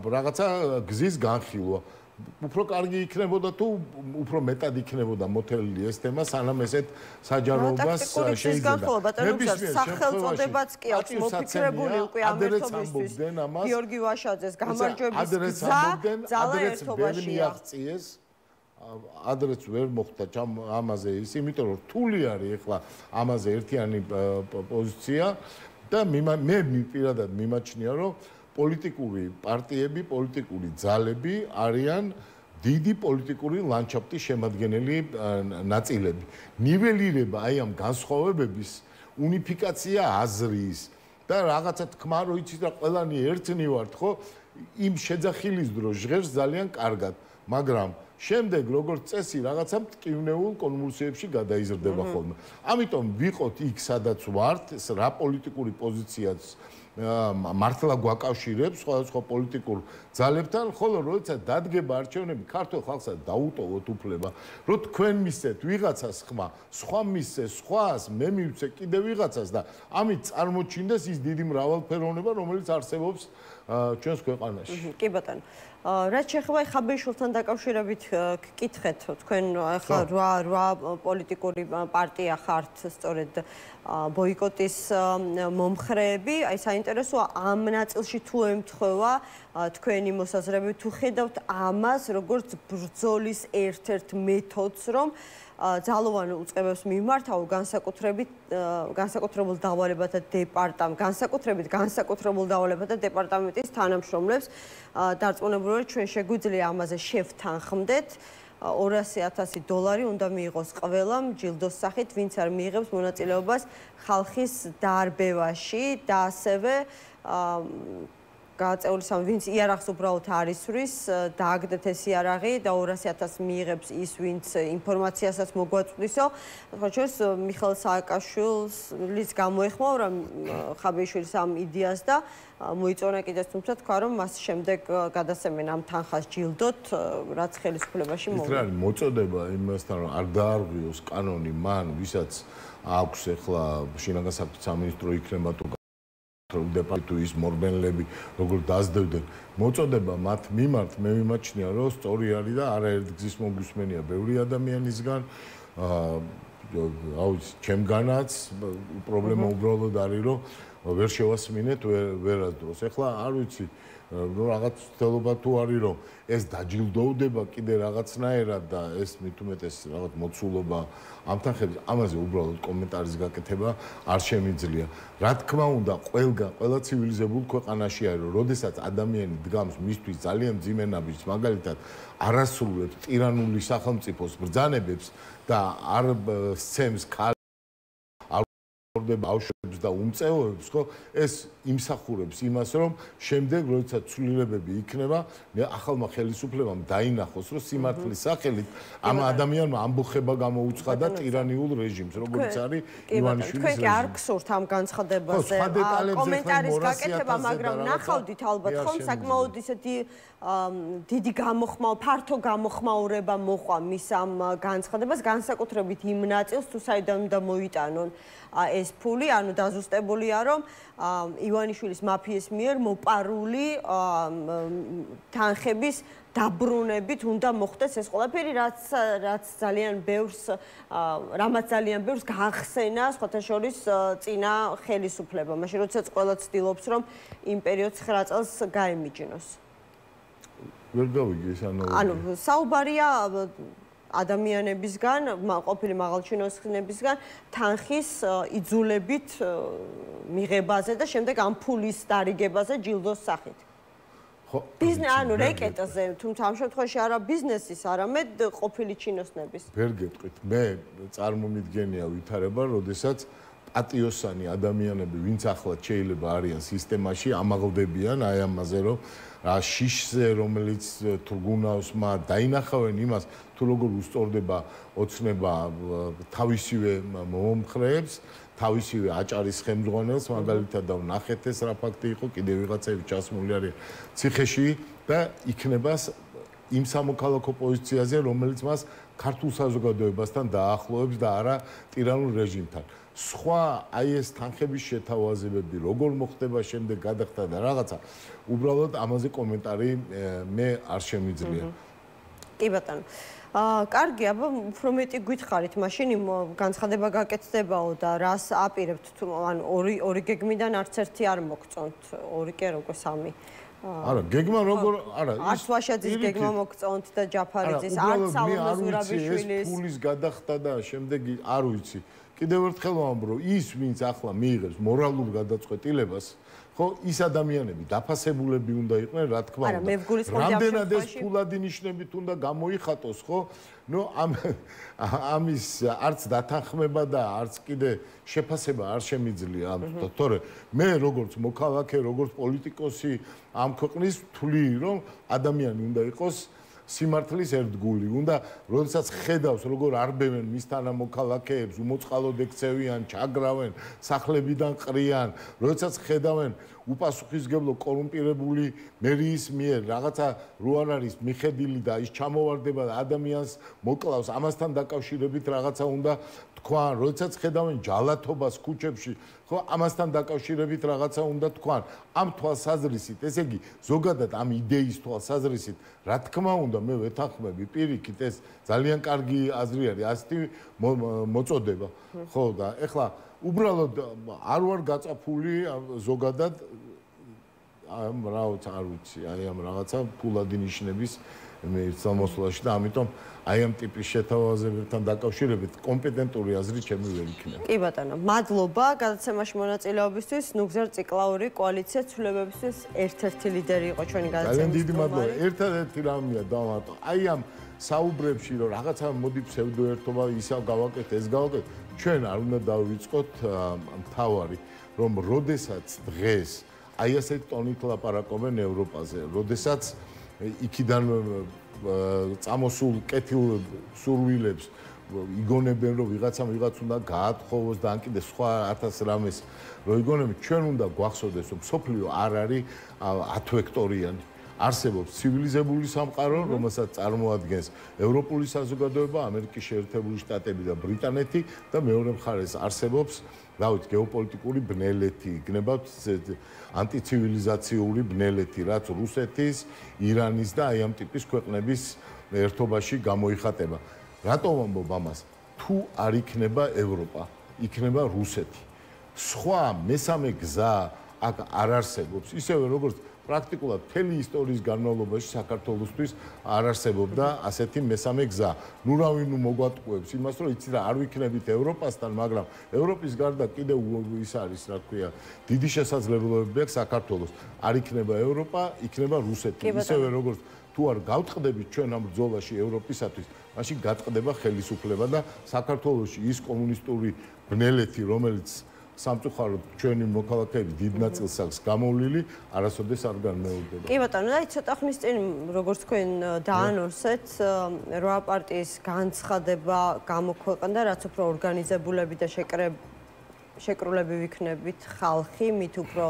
რაღაცა გზის განხილვა. უფრო კარგი იქნებოდა თუ უფრო მეტად იქნებოდა მოთელილი ეს თემა, სანამ ესეთ საჯაროებას შეიძლება. სახელწოდებაც კი აქვს მოფიქრებული უკვე ამ ერთობისთვის. გიორგი ვაშაძეს გამარჯვების გზა ძალა ერთობაშია. ადრეც ვერ მოხდა ამაზე ის, იმიტომ რომ რთული არის ახლა ამაზე ერთიანი პოზიცია და მე პირადად მიმაჩნია რომ პოლიტიკური პარტიები, პოლიტიკური ძალები არიან დიდი პოლიტიკური ლანდშაფტის შემადგენელი ნაწილები. ნიველირება აი ამ განსხვავებების უნიფიკაცია აზრის და რაღაცა თქმა რო იცით და ყველანი ერთნი ვართ, ხო? იმ შეძახილის დროს ჟღერს ძალიან კარგად, მაგრამ შემდეგ როგორც წესი რაღაცა მტკივნეულ კონვულსიებში გადაიზრდება ხოლმე. ამიტომ ვიყოთ იქ, სადაც ვართ, რა პოლიტიკური პოზიციაც მართლა გვაკავშირებს სხვადასხვა პოლიტიკურ ძალებთან, ხოლო როცა დადგება არჩევნები, ქართულ ხალხსაც დაუტოვოთ უფლება, რომ თქვენ მისცეთ ვიღაცას ხმა, სხვა მისცეს სხვას, მე მივცე კიდე ვიღაცას და ამით წარმოჩინდეს ის დიდი მრავალფეროვნება, რომელიც არსებობს ჩვენს ქვეყანაში. კი ბატონო. რაც შეეხება ხაბეიშვილთან დაკავშირებით გკითხეთ, თქვენ ახლა 8 პოლიტიკური პარტია ხართ, სწორედ ბოიკოტის მომხრეები, აი საინტერესოა ამ ნაწილში თუ ემთხვევა თქვენი მოსაზრებით, თუ ხედავთ ამას როგორც ბრძოლის ერთ-ერთ მეთოდს, რომ ძალოვან უწყებებს მიმართავ განსაკუთრებულ დავალებათა დეპარტამენტის თანამშრომლებს დარწმუნებული ჩვენ შეგვიძლია ამაზე შევთანხმდეთ $200,000 უნდა მიიღოს ყველამ ჯილდოს სახით, ვინც არ მიიღებს მონაწილეობას ხალხის დაარბევაში და ასევე გაწეული ვინც იარაღს უბრალოდ არ ისვრის, დააგდეთ ეს იარაღი და $200,000 მიიღებს ის, ვინც ინფორმაციასაც მოგვაწვდისო. ხოჩოს მიხეილ სააკაშვილის გამოეხმაურა ხაბეიშვილის ამ იდეას და მოიწონა კიდეც, თუმცა თქვა, რომ მას შემდეგ გადასცემენ ამ თანხას ჯილდოთ, რაც ხელისუფლებაში მოვიდა. ის რა არის მოწოდება იმასთან, რომ არ დაარღვიოს კანონი მან, ვისაც აქვს ახლა შინაგან საქმეთა სამინისტრო იქნება თუ დეპარტამენტი ის მორბენლები როგორ დაძდევდნენ მოწოდება მათ მიმართ მე მიმაჩნია რომ სწორი არის და არაერთი გზის მოგვისმენია ბევრი ადამიანისგან ჩემგანაც პრობლემა უბრალოდ არის რომ ვერ შევასმინეთ ვერასდროს ეხლა არ ვიცი რომ რაღაც ცდელობა თუ არის რომ ეს დაჯილდოვდება კიდე რაღაცნაირად და ეს მით უმეტეს რაღაც მოცულობა ამთანხებს ამაზე უბრალოდ კომენტარის გაკეთება არ შემიძლია. რა თქმა უნდა, ყველა ცივილიზებულ ქვეყანაში არის, რომ როდესაც ადამიანი დგამს მისთვის ძალიან მძიმე ნაბიჯს, მაგალითად, არასრულებს ტირანული სახელმწიფოს ბრძანებებს და არ სცემს ბავშვებს და უმწეოებს, ხო? ეს იმსახურებს იმას, რომ შემდეგ როდესაც ცვლილებები იქნება, ახალმა ხელისუფლებამ დაინახოს, რომ სიმართლის სახელით ამ ადამიანმა ამბოხება გამოუცხადა ტირანიულ რეჟიმს, როგორც არის ივანიშვილის რეჟიმი. თქვენ კი არ გსურთ ამ განცხადებაზე კომენტარის გაკეთება, მაგრამ ნახავდით ალბათ ხომ საკმაოდ ისეთი დიდი გამოხმაურება, ფართო გამოხმაურება მოყვა მის ამ განცხადებას, განსაკუთრებით იმ ნაწილს, თუ საიდან უნდა მოიტანონ ეს ფული, ანუ დაზუსტებულია, რომ ივანიშვილის მაფიის მიერ მოპარული თანხების დაბრუნებით უნდა მოხდეს ეს ყველაფერი, რამაც ძალიან ბევრს გაახსენა სხვათა შორის წინა ხელისუფლება, მაშინ როდესაც ყველა ცდილობს, რომ იმ პერიოდს 9 წელს გაემიჯნოს. ვერ გავიგე ეს ანალოგია. ანუ საუბარია ადამიანებისგან, ყოფილი მაღალჩინოსნებისგან თანხის იძულებით მიღებაზე და შემდეგ ამ ფულის დარიგებაზე ჯილდოს სახით. ანუ რეკეტაზე, თუმცა ამ შემთხვევაში არა ბიზნესის, არამედ ყოფილი ჩინოსნების. ვერ გეტყვით, მე წარმომიდგენია ვითარება, როდესაც პატიოსანი ადამიანები, ვინც ახლა შეიძლება არიან სისტემაში, ამაღლდებიან აი ამაზე, რომ შიშზე, რომელიც თურგუნავსმა დაინახავენ იმას, თუ როგორ უსწორდება ოცნება თავისივე მომხრეებს, თავისივე აჭარის ხელმძღვანელს, მაგალითად და ნახეთ ეს რა ფაქტი იყო, კიდევ ვიღაცები ჩასმული არის ციხეში და იქნება იმ სამოქალაქო პოზიციაზე, რომელიც მას ქართულ საზოგადოებასთან დაახლოებს და არა ტირანულ რეჟიმთან. სხვა აი ეს თანხების შეთავაზებები როგორ მოხდება შემდეგ გადახდა და რაღაცა უბრალოდ ამაზე კომენტარი მე არ შემიძლია. კი ბატონო. კარგი, აბა უფრო მეტი გითხარით, მაშინ განცხადება გაკეთდებაო და რას აპირებთ თუ ანუ ორი გეგმიდან არც ერთი არ მოგწონთ, ორი კი როგორ სამი. არა, გეგმა როგორ არა ის არც ვაშაძის გეგმა მოგწონთ და ჯაფარიძის, არც საულე ზურაბიშვილის ფულის გადახდა და შემდეგ არ ვიცი. კიდევ ერთხელ ვამბობ, რომ ის ვინც ახლა მიიღებს მორალურ გადაწყვეტილებას ხო ის ადამიანები დაფასებულები უნდა იყვნენ რა თქმა უნდა. არა მე ვგულისხმობ რამდენად ეს ფულადი ნიშნებით უნდა გამოიხატოს ხო? ნუ ამის არც დათანხმება და არც კიდე შეფასება არ შემიძლია ამ თორე მე როგორც მოქალაქე, როგორც პოლიტიკოსი ამ ქვეყნის ვთვლი რომ ადამიანი უნდა იყოს სიმართლის ერთგული. უნდა როდესაც ხედავს როგორ არბევენ მის თანამოქალაქეებს, უმოწყალოდ ექცევიან, ჩაგრავენ, სახლებიდან ყრიან, როდესაც ხედავენ უპასუხისმგებლო კორუმპირებული მერიის მიერ რაღაცა რო არ არის მიხედილი და ის ჩამოვარდება და ადამიანს მოკლავს, ამასთან დაკავშირებით რაღაცა უნდა თქვან, როდესაც ხედავენ ჯალათობას ქუჩებში, ხო, ამასთან დაკავშირებით რაღაცა უნდა თქვან. ამ თვალსაზრისით, ესე იგი, ზოგადად ამ იდეის თვალსაზრისით, რა თქმა უნდა, მე ვეთანხმები პირიქით ეს ძალიან კარგი აზრი არის, ასეთი მოწოდება. ხო და ეხლა უბრალოდ არ ვარ გაწაფული ზოგადად ამ რაღაც არ ვიცი, აი ამ რაღაცა ფულადი ნიშნების ერთსამოსვლაში და ამიტომ აი ამ ტიპის შეთავაზებებთან დაკავშირებით კომპეტენტური აზრი ჩემი ვერ იქნება. კი ბატონო, მადლობა გადაცემაში მონაწილეობისთვის. ნუგზარ ციკლაური კოალიცია ცვლილებებისთვის ერთ-ერთი ლიდერი იყო ჩვენი გადაცემის. ძალიან დიდი მადლობა. ერთადერთი რამეა დავამატო. აი ამ საუბრებში რომ რაღაცა მოდი ფსევდოერთობა ისა გავაკეთე, ეს გავაკეთე, ჩვენ არ უნდა დავიწყოთ მთავარი, რომ როდესაც დღეს აი ასეთ ტონით ლაპარაკობენ ევროპაზე, როდესაც იქიდან წამოსულ კეთილ სურვილებს იგონებენ რომ ვიღაც უნდა გაათხოვოს და ან კიდე სხვა 1000 რამეს რომ იგონებენ ჩვენ უნდა გვახსოვდეს რომ სოფლიო არ არის 10 ვექტორიანი არსებობს ცივილიზებული სამყარო რომელსაც წარმოადგენს ევროპული საზოგადოება ამერიკის შეერთებული შტატები და ბრიტანეთი და მეორე მხარეს არსებობს დავით გეოპოლიტიკური ბნელეთი იქნება ანტიცივილიზაციური ბნელეთი რაც რუსეთის ირანის და აი ამ ტიპის ქვეყნების ერთობაში გამოიხატება რატომ ამბობ ამას თუ არ იქნება ევროპა იქნება რუსეთი სხვა მესამე გზა აქ არ არსებობს ისევე როგორც პრაქტიკულად მთელი ისტორიის განმავლობაში საქართველოსთვის არ არსებობდა ასეთი მესამე გზა. ნუ რა ვინ მოგვატყუებს იმას, რომ იცი რა არ ვიქნებით ევროპასთან, მაგრამ ევროპის გარდა კიდევ ის არის, რა ქვია, დიდი შესაძლებლობები აქვს საქართველოს. არ იქნება ევროპა, იქნება რუსეთი. ისევე როგორც თუ არ გავწყდებით ჩვენ ამ ბრძოლაში ევროპისათვის, მაშინ გატყდება ხელისუფლება და საქართველოში ის კომუნისტური ბნელეთი, რომელიც სამწუხაროდ ჩვენი მოქალაქეები დიდ ნაწილს აქვს გამოვლილი, არასოდეს არ განმეორდება. კი ბატონო, და ცოტა ხნის წინ, როგორც თქვენ დაანონსეთ, 8 პარტიის განცხადება გამოქვეყნდა, რაც უფრო ორგანიზებულები და შეკრულები ვიქნებით ხალხი, მით უფრო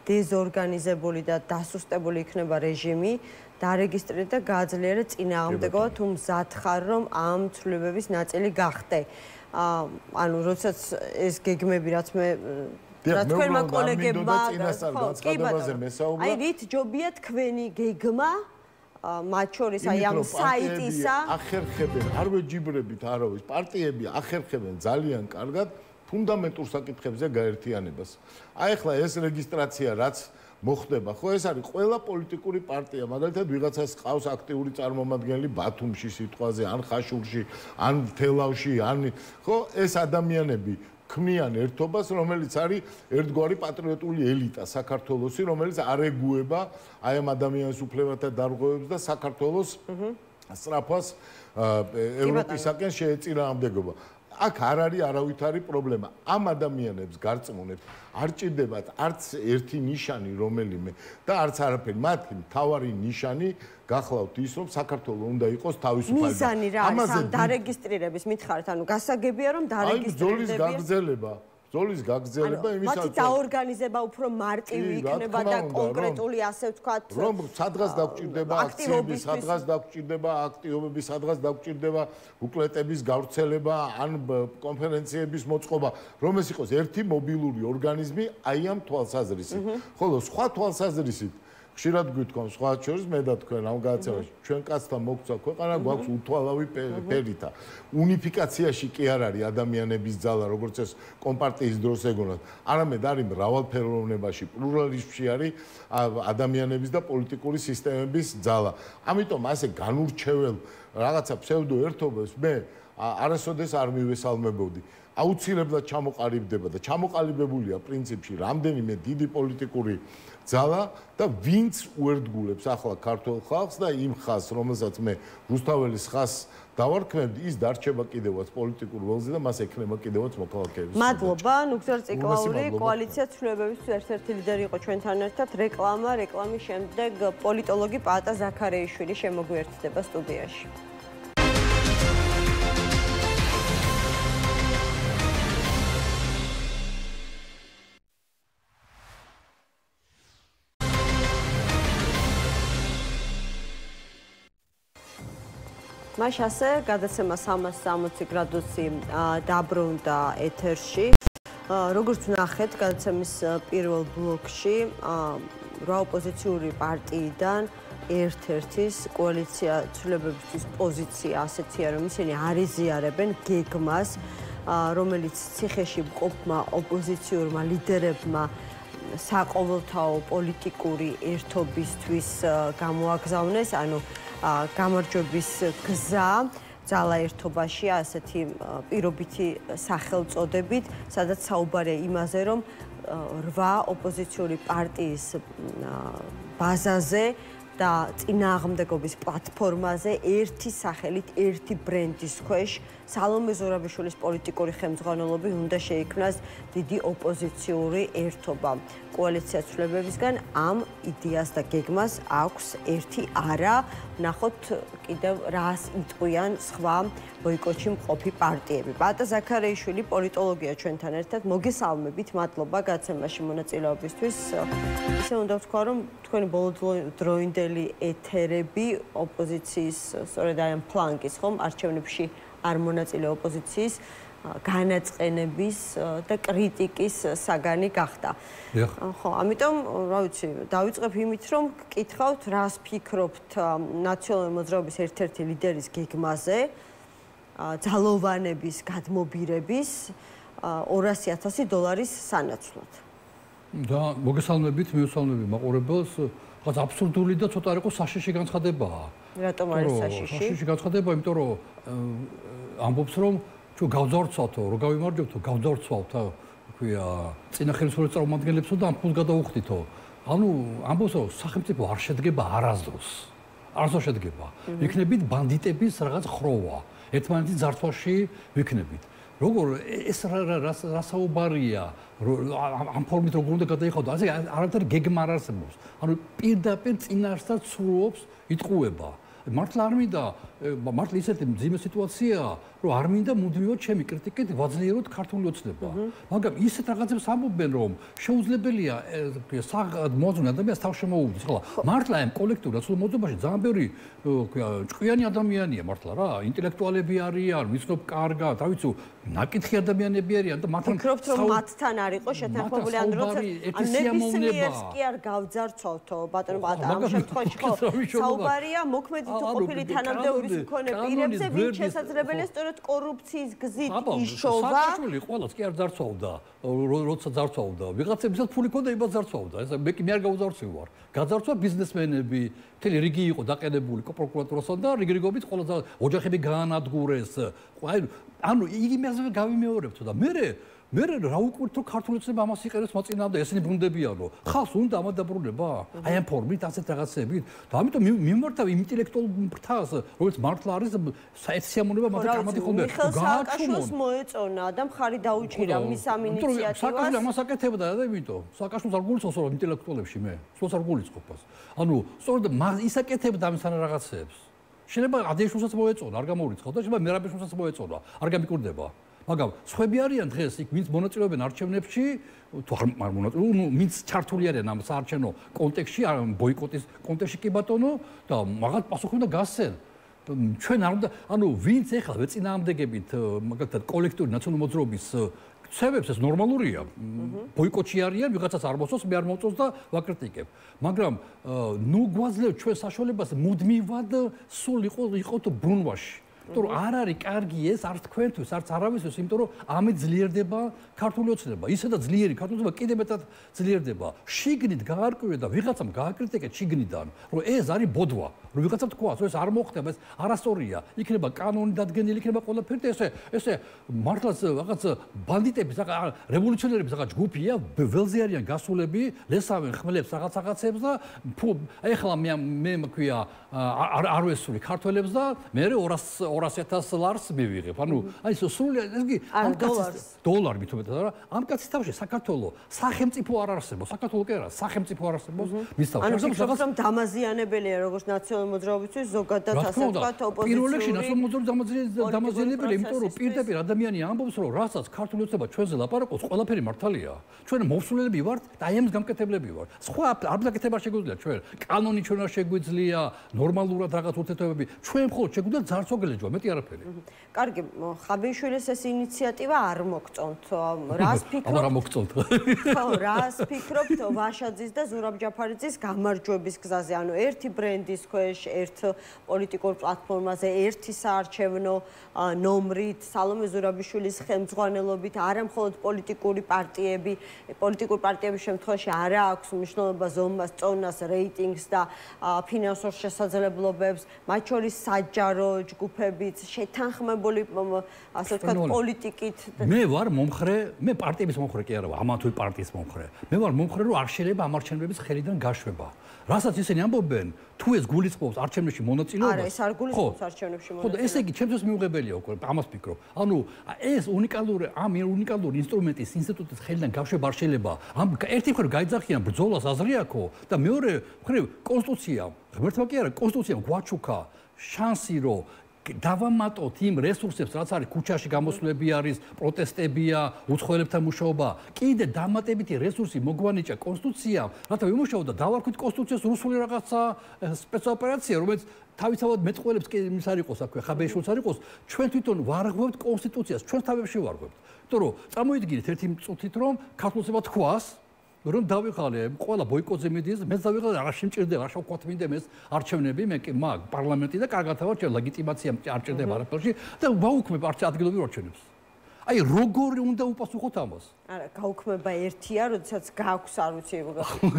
დეზორგანიზებული და დასუსტებული იქნება რეჟიმი, დარეგისტრირეთ და გააძლიერეთ წინააღმდეგობა, თუ მზად ხარ, რომ ამ ცვლილებების ნაწილი გახდე. ანუ როდესაც ეს გეგმები რაც მე რა თქვენმა კოლეგებმა აი რით ჯობია თქვენი გეგმა მათ შორის აი ამ საიტისა ახერხებენ არ ვეჯიბრებით არავის პარტიები ახერხებენ ძალიან კარგად ფუნდამენტურ საკითხებზე გაერთიანებას აი ახლა ეს რეგისტრაცია რაც მოხდება ხო ეს არის ყველა პოლიტიკური პარტია მაგალითად ვიღაცას ყავს აქტიური წარმომადგენელი ბათუმში სიტყვაზე ან ხაშურში ან თელავში ან ხო ეს ადამიანები ქმნიან ერთობას რომელიც არის ერთგვარი პატრიოტული ელიტა საქართველოსი რომელიც არეგუება აი ამ ადამიანის უფლებათა დარღვევებს და საქართველოს სწრაფას ევროპისაკენ შეეწინააღმდეგება აქ არ არის არავითარი პრობლემა. ამ ადამიანებს გარწმუნებს არ ჭირდებათ არც ერთი ნიშანი რომელიმე და არც არაფერი. მათი მთავარი ნიშანი გახლავთ ის რომ საქართველოს უნდა იყოს თავისუფალი. მიზანი რა არის ამ დარეგისტრირების მითხარით, ანუ გასაგებია რომ დარეგისტრირდება. ზოლის გაგრძელება იმისათვის მათი დაორგანიზება უფრო მარტივი იქნება და კონკრეტული ასე ვთქვათ რომ სადღაც დაგჭირდება აქციები, სადღაც დაგჭირდება აქტივობები, სადღაც დაგჭირდება ბუკლეტების გავრცელება ან კონფერენციების მოწყობა, რომ ეს იყოს ერთი მობილური ორგანიზმი აი ამ თვალსაზრისით. ხოლო სხვა თვალსაზრისით ხშირად გვითხოვს სხვა შორის მე და თქვენ ამ გადაცემაში ჩვენ კაცთა მოგცა ქვეყანა გვაქვს უთვალავი ფერითა უნიფიკაციაში კი არ არის ადამიანების ძალა როგორც ეს კომპარტიის დროს ეგონათ არამედ არის მრავალფეროვნებაში პლურალიზმში არის ადამიანების და პოლიტიკური სისტემების ძალა ამიტომ ასე განურჩეულ რაღაცა ფსევდო ერთობას მე არასოდეს არ მივესალმებოდი. აუცილებლად ჩამოყალიბდება და ჩამოყალიბებულია პრინციპში რამდენიმე დიდი პოლიტიკური ძალა და ვინც უერთგულებს ახლა ქართულ ხალხს და იმ ხაზს, რომელსაც მე რუსთაველის ხაზს დავარქმევდი, ის დარჩება კიდევაც პოლიტიკურ ველზე და მას ექნება კიდევაც მოქალაქეების. მადლობა, ნუგზარ ციკლაური, კოალიცია ცვლილებების ერთ-ერთი ლიდერი იყო ჩვენთან ერთად. რეკლამის შემდეგ პოლიტოლოგი პაატა ზაქარეიშვილი შემოგვიერთდება სტუდიაში. მაშ ასე გადაცემა 360 გრადუსი დაბრუნდა ეთერში. როგორც ნახეთ, გადაცემის პირველ ბლოკში 8 ოპოზიციური პარტიიდან ერთ-ერთის კოალიცია ცვლილებებისთვის პოზიცია ასეთია, რომ ისინი არ იზიარებენ გეგმას, რომელიც ციხეში მყოფმა ოპოზიციურმა ლიდერებმა საყოველთაო პოლიტიკური ერთობისთვის გამოაგზავნეს, ანუ გამარჯვების გზა ძალა ერთობაში ასეთი პირობითი სახელწოდებით, სადაც საუბარია იმაზე, რომ 8 ოპოზიციური პარტიის ბაზაზე და წინააღმდეგობის პლატფორმაზე ერთი სახელით, ერთი ბრენდის ქვეშ სალომე ზურაბიშვილის პოლიტიკური ხელმძღვანელობით უნდა შეიქმნას დიდი ოპოზიციური ერთობა. კოალიცია ცვლილებებისგან ამ იდეას და გეგმას აქვს ერთი არა. ნახოთ კიდევ რას იტყვიან სხვა ბოიკოტში მყოფი პარტიები. პაატა ზაქარეიშვილი პოლიტოლოგია ჩვენთან ერთად. მოგესალმებით, მადლობა გადაცემაში მონაწილეობისთვის. ისე უნდა ვთქვა, რომ თქვენი ბოლოდროინდელი ეთერები ოპოზიციის, სწორედ აი ამ ფლანგის, ხომ, არჩევნებში არ მონაწილე ოპოზიციის განაწყენების და კრიტიკის საგანი გახდა. ხო, ამიტომ, რა ვიცი, დავიწყებ იმით, რომ გკითხავთ, რას ფიქრობთ ნაციონალური მოძრაობის ერთ-ერთი ლიდერის გეგმაზე, ძალოვანების გადმობირების $200,000 სანაცვლოდ. და მოგესალმებით, მიესალმები მაყურებელს, რაღაც აბსურდული და ცოტა იყო საშიში განცხადებაა. რატომ არის საშიში? საშიში განცხადება, იმიტომ რომ ამბობს, რომ ჩვენ გავძარცვალთო, რომ გავიმარჯვებთო, გავძარცვალთ, ქვია, წინა ხელისუფლების წარმომადგენლებსო და ამ ფულს გადავუხდითო. ანუ ამბობს, რომ სახელმწიფო არ შედგება არასდროს. არასდროს შედგება. ვიქნებით ბანდიტების რაღაც ხროვა. ერთმანეთის ძარცვაში ვიქნებით. როგორ ეს რა საუბარია, ამ ფორმით როგორ უნდა გადაიხადო, ასე არაფერი გეგმა არ არსებობს. ანუ პირდაპირ წინაშესაც ცურობს, იტყუება. მართლა არ მინდა, მართლა ისეთი მძიმე სიტუაციაა, რომ არ მინდა მუდმივად ჩემი კრიტიკით ვაძლიეროთ ქართული ოცნება. მაგრამ ისეთ რაღაცებს ამბობენ, რომ შეუძლებელია მოძღვნა ადამიანს თავ შემოუვდეს. ხო, მართლა ამ კოლექტიურ ნაციონალურ მოძრაობაში ძალიან ბევრი ჭკვიანი ადამიანია მართლა რა, ინტელექტუალები არიან, ვიცნობ კარგად, რა ვიცი, ნაკითხი ადამიანები არიან და მათთან ფიქრობთ, რომ მათთან არ იყო შეთანხმებული, ან როცა ნებისმიერს კი არ გავძარცვალთო, ბატონო პაატა, ამ შემთხვევაში ხო, საუბარია მოქმედი თუ ყოფილი თანამდებობის მქონე პირებზე, ვინც შესაძლებელია სწორედ კორუფციის გზით იშოვა. სააკაშვილი ყველას კი არ ძარცვავდა, როცა ძარცვავდა. ვიღაცებისაც ფული ქონდა, იმას ძარცვავდა. ეს მე კი მე არ გავძარცვი ვარ. გაძარცვა ბიზნესმენები, მთელი რიგი იყო დაყენებული პროკურატურასთან და რიგრიგობით ყველა ოჯახები გაანადგურეს. ანუ იგი მეზე გავიმეორებთ და მე რა უკვირთ რომ ქართული ოცნება ამას იყენებს მოწინააღმდეგე, ესენი ბრუნდებიანო. ხალხს უნდა ამად დაბრუნება? აი ამ ფორმით, ასეთ რაღაცებით. და ამიტომ მიმართავ იმ ინტელექტუალურ ფრთას, რომელიც მართლა არის საერთაშორისო მათი კამათი ხონდა. გააჩვენოს მოეწონა და მხარი დაუჭირა მის ამ ინიციატივას. სააკაშვილი ამას აკეთებდა და იმიტომ. სააკაშვილს არ გულისხმობს რომ ინტელექტუალებში მე. სულს არ გულისხმობს. ანუ სწორედ ის აკეთებდა ამის ან რაღაცებს. შეიძლება ადეშულსაც მოეწონა, არ გამოურიცხავ და შეიძლება მერაბეშულსაც მოეწონა, არ გამიკურდება. მაგრამ სხვები არიან დღეს იქ ვინც მონაწილეობენ არჩევნებში თუ არ მონაწილეობენ, ვინც ჩართული არიან ამ საარჩევნო კონტექსტში, ბოიკოტის კონტექსტში კი ბატონო და მაგათ პასუხი უნდა გასცენ. ჩვენ არ უნდა, ანუ ვინც ეხლა ვეწინააღმდეგებით მაგალითად კოლექტიური ნაციონალური მოძრაობის ცევებს ეს ნორმალურია. ბოიკოტში არიან, ვიღაცას არ მოსწონს, მე არ მომწონს და ვაკრიტიკებ. მაგრამ ნუ გვაძლევთ ჩვენ საშუალებას მუდმივად სულ იყო თუ ბრუნვაში. იმიტომ რომ არ არის კარგი ეს არც თქვენთვის, არც არავისთვის, იმიტომ რომ ამით ძლიერდება ქართული ოცნება. ისედაც ძლიერი ქართული ოცნება კიდევ მეტად ძლიერდება. შიგნით გაარკვიე და ვიღაცამ გააკრიტიკე შიგნიდან, რომ ეს არის ბოდვა. რომ ვიღაცამ თქვა, რომ ეს არ მოხდება, ეს არასწორია. იქნება კანონი დადგენილი, იქნება ყველაფერი და ესე მართლაც რაღაც ბანდიტების, რევოლუციონერების რაღაც ჯგუფია, ველზე არიან გასულები, ლესავენ ხმლებს რაღაცებს და ეხლა მე მქვია არ ვესული ქართველებს და მე 200,000 ლარს მივიღებ. ანუ აი სრულიად ეს კი ამ კაცის დოლარი მithumetat რა. ამ კაცის თავში საქართველოს სახელმწიფო არ არსებობს. საქართველოს კი არა, სახელმწიფო არ არსებობს. მის თავში არსებობს რაღაც დამაზიანებელია როგორც ნაციონალური მოძრაობისთვის ზოგადად ასე ვთქვათ ოპოზიციური. პირველ რიგში ნაციონალური მოძრაობა დამაზიანებელია, იმიტომ რომ პირდაპირ ადამიანი ამბობს რომ რასაც ქართული ოცნება ჩვენზე ლაპარაკობს, ყველაფერი მართალია. ჩვენ მოვსულელები ვართ და აი ამის გამკეთებლები ვართ. სხვა არ გაკეთება შეგვიძლია ჩვენ. კანონი ჩვენ არ შეგვიძლია, ნორმალურად რაღაც ურთიერთობები. ჩვენ მხოლოდ შეგვიძლია ძარცოგელეჯვა, მეტი არაფერი. კარგი, ხაბეიშვილის ეს ინიციატივა არ მოგწონთ. რას ფიქრობთ? არა მოგწონთ. ხო, რას ფიქრობთ ვაშაძის და ზურაბ ჯაფარიძის გამარჯვების გზაზე? ანუ ერთი ბრენდის ქვეშ, ერთ პოლიტიკურ პლატფორმაზე, ერთი საარჩევნო ნომრით, სალომე ზურაბიშვილის ხელმძღვანელობით, არა მხოლოდ პოლიტიკური პარტიების შემთხვევაში არა აქვს მნიშვნელობა ზომას, წონას, რეიტინგს და ფინანსურ შესაძლებლობებს, მათ შორის საჯარო ჯგუფებით, შეთანხმებული ასე ვთქვათ, პოლიტიკით. მე ვარ მომხრე, მე პარტიების მომხრე კი არა ვარ, ამა თუ პარტიის მომხრე. მე ვარ მომხრე, რომ არ შეიძლება ამ არჩევნების ხელიდან გაშვება. რასაც ისინი ამბობენ, თუ ეს გულისხმობს არჩევნებში მონაწილეობას. არა, ეს არ გულისხმობს არჩევნებში მონაწილეობას. ხო, ესე იგი, ჩემთვის მიუღებელია უკვე ამას ვფიქრობ. ანუ ეს უნიკალური ინსტრუმენტის ინსტიტუტის ხელიდან გაშვება არ შეიძლება. ამ ერთი მხრივ გაიძახიან ბრძოლას აზრი აქვს და მეორე მხრივ კონსტიტუცია, ღმერთმა კი არა, კონსტიტუციამ გვაჩუქა შანსი, რომ დავამატოთ იმ რესურსებს, რაც არის ქუჩაში გამოსვლები არის, პროტესტებია, უცხოელებთან მუშაობა. კიდე დამატებითი რესურსი მოგვანიჭა კონსტიტუციამ, რათა ვიმუშაოთ და დავარქვით კონსტიტუციას რუსული რაღაცა სპეცოპერაცია, რომელიც თავისთავად მეტყველებს კი იმის არ იყოს, აქვე ხაბეიშვილს არ იყოს, ჩვენ თვითონ ვარღვევთ კონსტიტუციას, ჩვენ თავებში ვარღვევთ. იმიტომ რომ წარმოიდგინეთ ერთი წუთით რომ ქართულსება თქვას რომ დავიღალე ყველა ბოიკოტზე მიდის, მე დავიღალე რა შემჭირდება, რა შევქვათ მინდემეს არჩევნები, მე კი მაგ პარლამენტი და კარგად ავარჩევ, ლეგიტიმაცია არ ჭირდება არაფერში და ვაუქმებ ადგილობრივ არჩევნებს. აი როგორ უნდა უპასუხოთ ამას? არა, გაუქმება ერთია, როდესაც გაქვს, არ ვიცი,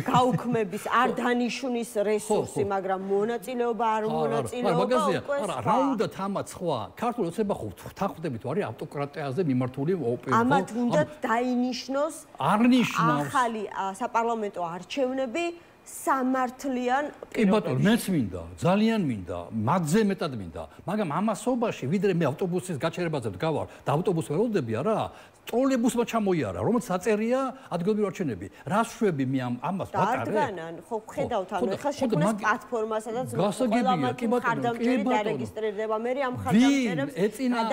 გაუქმების არ დანიშნვის რესურსი, მაგრამ მონაწილეობა არ მონაწილეობა უკვე არა, რა უნდა თამაც სხვა? ქართული ოცნება ხო თანხმდებით არის ავტოკრატიაზე მიმართული ოპერაცია. ამათ უნდა დაინიშნოს ახალი საპარლამენტო არჩევნები სამართლიან კი ბატონო, მეც მინდა, ძალიან მინდა, მაგზე მეტად მინდა, მაგრამ ამასობაში ვიდრე მე ავტობუსის გაჩერებაზე ვდგავარ და ავტობუსი ვერ ვლდები არა, ტროლეიბუსმა ჩამოიარა, რომელიც აწერია ადგილობრივი არჩევნები. რას შვები მე ამას ვატარებ? დარდგანან, ხო ხედავთ, ანუ ეხლა შექმნეს პლატფორმა, სადაც ყველა ხარდამჭერი დარეგისტრირდება, მე ამ ხარდამჭერებს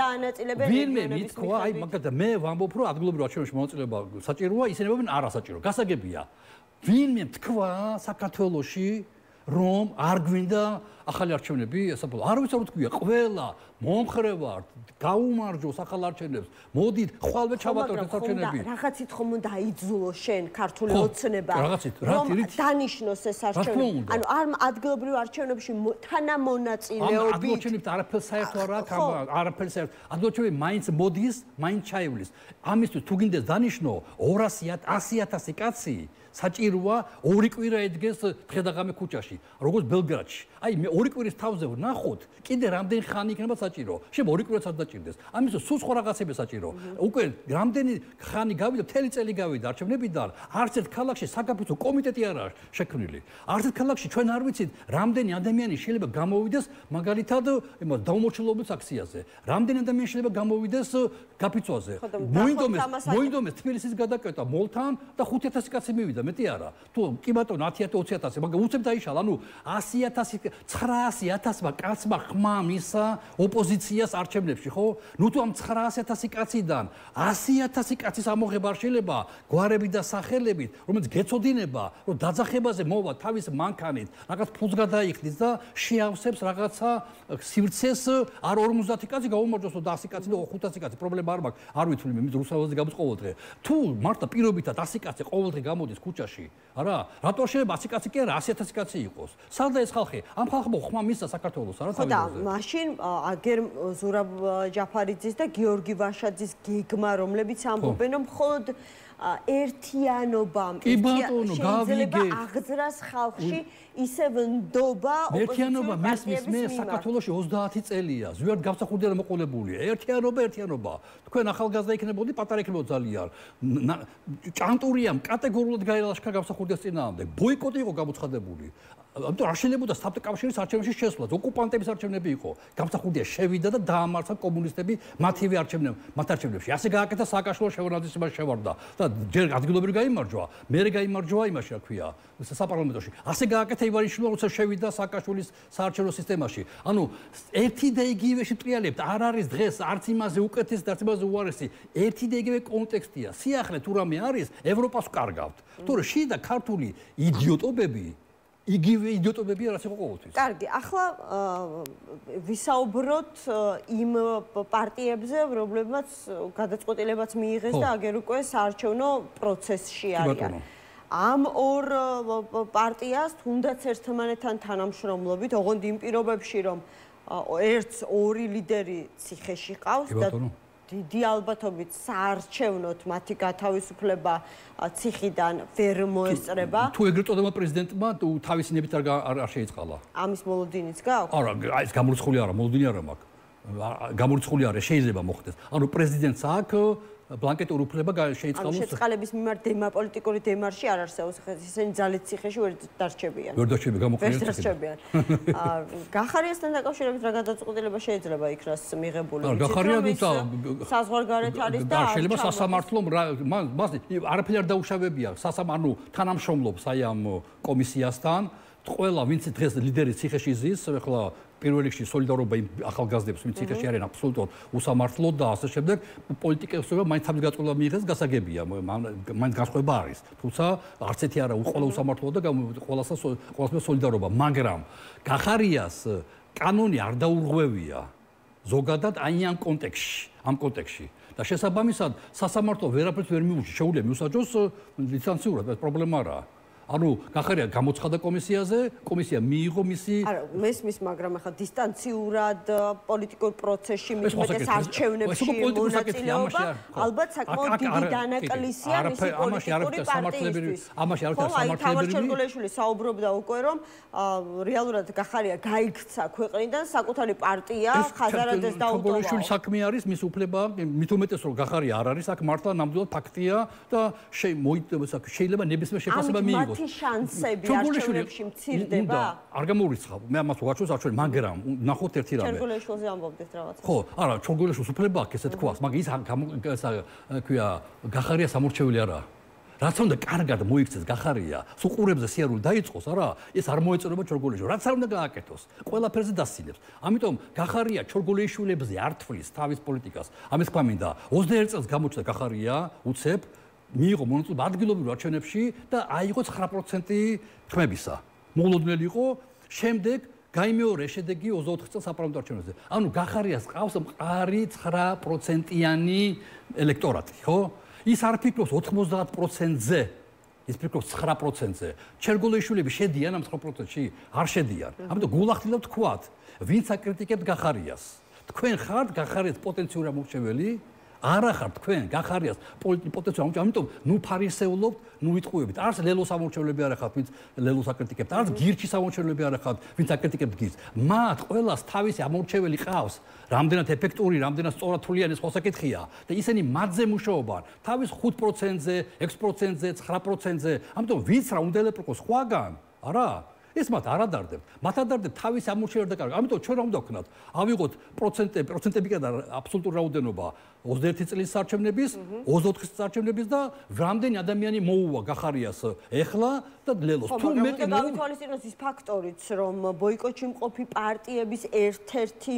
დაანაწილებენ ვინმე მithქვა, აი მაგალითად მე ვამბობ, რომ ადგილობრივ არჩევნებში მონაწილეობა საჭიროა, ისინი ამბობენ არასაჭირო. გასაგებია. ვინმე თქვა საქართველოში რომ არ გვინდა ახალი არჩევნები, ესაბოლო. არ ვიცი რა თქვია, ყველა მომხრე ვარ, გაუმარჯოს ახალ არჩევნებს. მოდით, ხვალვე ჩავატაროთ ეს არჩევნები. რაღაცით ხომ უნდა აიძულოს შენ ქართული ოცნება, რომ დანიშნოს ეს არჩევნები. ანუ არ ადგილობრივ არჩევნებში თანამონაწილეობით. ადგილობრივ არაფერს საერთო არ აქვს, არაფერს საერთო. ადგილობრივ მაინც მოდის, მაინც ჩაივლის. ამისთვის თუ გინდეს დანიშნო 200,000 კაცი საჭიროა ორი კვირა ედგეს დღე-დაღამე ქუჩაში, როგორც ბელგრადში. აი მე ორი კვირის თავზე ვნახოთ, კიდე რამდენი ხანი იქნება საჭირო. შენ ორი კვირაც არ დაჭირდეს. ამისთვის სულ სხვა რაღაცები საჭირო. უკვე რამდენი ხანი გავიდა, მთელი წელი გავიდა არჩევნებიდან, არც ერთ ქალაქში საკაფისო კომიტეტი არ არის შექმნილი. არც ერთ ქალაქში ჩვენ არ ვიცით, რამდენი ადამიანი შეიძლება გამოვიდეს მაგალითად იმას დაუმორჩილებლობის აქციაზე. რამდენი ადამიანი შეიძლება გამოვიდეს გაფიცვაზე. მოინდომეს თბილისის გადაკეტვა მოლთან და 5,000 კაცი მივიდა, მეტი არა. თუ კი ბატონო 10,000, 20,000, მაგრამ უცებ დაიშალა, ანუ 100,000 900,000 კაცმა ხმა მისა ოპოზიციას არჩევნებში, ხო? ნუ თუ ამ 900,000 კაციდან 100,000 კაცის ამოღება არ შეიძლება გვარებით და სახელებით, რომელიც გეწოდინება, რომ დაძახებაზე მოვა თავის მანქანით, რაღაც ფულს გადაიხდის და შეავსებს რაღაცა სივრცეს, არ 50 კაცი გაუმარჯოს და 100 კაცი და 500 კაცი, პრობლემა არ მაქვს. არ ვიცი მე რუსთაველზე გამოდის ყოველდღე. თუ მარტო პირობითად 100 კაცი ყოველდღე გამოდის ქუჩაში, არა? რატო შეიძლება 100 კაცი კი არა 100,000 კაცი იყოს? სანდა ეს ხალხი? ამ ხალხმა ხმა მისცა საქართველოს არა თავზე. ხო და მაშინ აგერ ზურაბ ჯაფარიძის და გიორგი ვაშაძის გეგმა, რომლებიც ამბობენ, რომ მხოლოდ ერთიანობამ შეიძლება აღძრას ხალხში ისევ ნდობა ერთიანობა მე საქართველოში 30 წელია ზვიად გამსახურდია მოყოლებულია ერთიანობა თქვენ ახალგაზრდა იქნებოდი პატარა იქნებოდი ძალიან ჭანტურიამ კატეგორიულად გაილაშქრა გამსახურდიას წინააღმდეგ ბოიკოტი იყო გამოცხადებული ამიტომ არ შეიძლება საბჭოთა არჩევნებში შესვლა ოკუპანტების არჩევნები იყო გამსახურდია შევიდა და დაამარცხა კომუნისტები მათივე არჩევნებში ასე გააკეთა სააკაშვილოს შევარდნაძის შევარდა და ჯერ ადგილობრივ გაიმარჯვა მე გაიმარჯვა იმაში რა ქვია საპარლამენტოში ასე გააკეთა ივანიშვილმა როცა შევიდა სააკაშვილის საარჩევნო სისტემაში ანუ ერთი და იგივე შეტრიალებთ არ არის დღეს არც იმაზე უკეთესი და არც იმაზე უარესი ერთი და იგივე კონტექსტია სიახლე თუ რამე არის ევროპას ვკარგავთ თორე შიდა ქართული იდიოტობები იგივე იდიოტობებია რაც იყო ყოველთვის. კარგი, ახლა ვისაუბროთ იმ პარტიებზე, რომლებმაც გადაწყვეტილებაც მიიღეს და აგერ უკვე საარჩევნო პროცესში არიან. ამ ორ პარტიას თუნდაც ერთმანეთთან თანამშრომლობით, ოღონდ იმ პირობებში, რომ ერთს ორი ლიდერი ციხეში ყავს და დიდი ალბათობით საარჩევნოთ მათი გათავისუფლება ციხიდან ვერ მოესწრება. თუ ეგრეთ წოდება პრეზიდენტმა თავისინებით არ შეიწყალა. ამის მოლოდინიც გააქვს? არა, ეს გამორიცხული არა, მოლოდინი არა მაქვს. გამორიცხული არა, შეიძლება მოხდეს. ანუ პრეზიდენტს აქვს ბლანკეტური უფლება შეიწყალოს. ანუ შეწყალების მიმართ პოლიტიკური დემარში არ არსებობს, ისინი ძალით ციხეში ვერ დარჩებიან. ვერ დარჩებიან, გამოყენებიან. ვერ დარჩებიან. გახარიასთან დაკავშირებით რა გადაწყვეტილება შეიძლება იქნას მიღებული? გახარია თუმცა საზღვარგარეთ არის და შეიძლება სასამართლომ მას არაფერი არ დაუშავებია. ანუ თანამშრომლობს აი ამ კომისიასთან. ყველა ვინც დღეს ლიდერი ციხეში ზის, ახლა პირველ რიგში სოლიდარობა იმ ახალგაზრდებს, ვინც ციხეში არიან აბსოლუტურად უსამართლო და ასე შემდეგ, პოლიტიკოსებმა მაინც თავის გაწყვეტილება მიიღეს, გასაგებია, მაინც განსხვავება არის. თუმცა არც ერთი არა უყოლა უსამართლო და ყველასთან სოლიდარობა, მაგრამ გახარიას კანონი არ დაურღვევია ზოგადად აი ამ კონტექსტში. და შესაბამისად სასამართლო ვერაფერს ვერ მიუჩნდა, შეუძლია მიუსაჯოს ლიცენზიურად, ეს პრობლემა არაა. ანუ გახარია გამოცხადა კომისიაზე, კომისია მიიღო მისი არა, მესმის, მაგრამ ახლა დისტანციურად პოლიტიკურ პროცესში მithumetes არჩევნებში მონაწილეობა, ალბათ საკმაოდ დიდი დანაკლისია მისი პოლიტიკური პარტიისთვის. ამაში არ არის სამართლებრივი. თამარ ჩერგოლეშვილი საუბრობდა უკვე, რომ რეალურად გახარია გაიქცა ქვეყნიდან საკუთარი პარტია ხაზარაძეს დაუტოვა. ჩერგოლეშვილის საქმე არის მის უფლება, მithumetes რომ გახარია არ არის, აქ მართლა ნამდვილად ფაქტია და შეიძლება ნებისმიერ შეფასება მიიღოს. შანსები არჩევნებში მცირდება? არ გამორიცხავ. მე ამას ვაჩვენე არჩევნებში, მაგრამ ნახოთ ერთი რამე. ჩერგოლეშვილზე ამბობდეთ რაღაცა. ხო, არა, ჩერგოლეშვილს უფლება აქვს ესე თქვას, მაგრამ ის ქვია გახარია სამორჩეველი არაა. რაც უნდა კარგად მოიქცეს გახარია, სუყურებზე სიარული დაიწყოს, არა, ეს არ მოეწონება ჩერგოლეშვილს. რაც არ უნდა გააკეთოს, ყველაფერზე დასცინებს. ამიტომ გახარია ჩერგოლეშვილებზე არ თვლის თავის პოლიტიკას. ამის თქვა მინდა, 21 წელს გამოჩნდა გახარია, უცებ მიიღო მონაწილეობა ადგილობრივ არჩევნებში და აიღო 9% თქმებისა. მოლოდნელი იყო, შემდეგ გაიმეორე შედეგი 24 წელს საპარლამენტო არჩევნებზე. ანუ გახარიას ყავს მყარი 9%-იანი ელექტორატი, ხო? ის არ ფიქრობს 90%-ზე, ის ფიქრობს 9%-ზე. ჩერგოლეშვილები შედიან ამ 9%-ში? არ შედიან. ამიტომ გულახდილობ თქვათ, ვინც აკრიტიკებთ გახარიას. თქვენ ხართ გახარიას პოტენციური ამორჩეველი? არა ხართ თქვენ გახარიას პოტენციალი ამიტომ ნუ ფარისეულობთ ნუ ვიტყუებით არც ლელოს ამორჩევლები არ ხართ ვინც ლელოს აკრიტიკებთ არც გირჩის ამორჩევლები არ ხართ ვინც აკრიტიკებთ გირჩს მათ ყველას თავისი ამორჩეველი ყავს რამდენად ეფექტური რამდენად სწორათვლიანი ეს խոսაკითხია და ისინი მათზე მუშაობენ თავის 5%-ზე 6%-ზე 9%-ზე ამიტომ ვინც რა უნდა ელეპროკოს ხვაგან არა ეს მათ არ ადარდებთ. მათ ადარდებთ თავის ამორჩეველი და კარგი. ამიტომ ჩვენ რა უნდა ვქნათ? ავიღოთ პროცენტები და აბსოლუტური რაოდენობა 21 წლის არჩევნების, 24 წლის არჩევნების და რამდენი ადამიანი მოუვა გახარიას ეხლა და ლელოს. თუ მე გავითვალისწინოთ ის ფაქტორიც, რომ ბოიკოტში მყოფი პარტიების ერთ-ერთი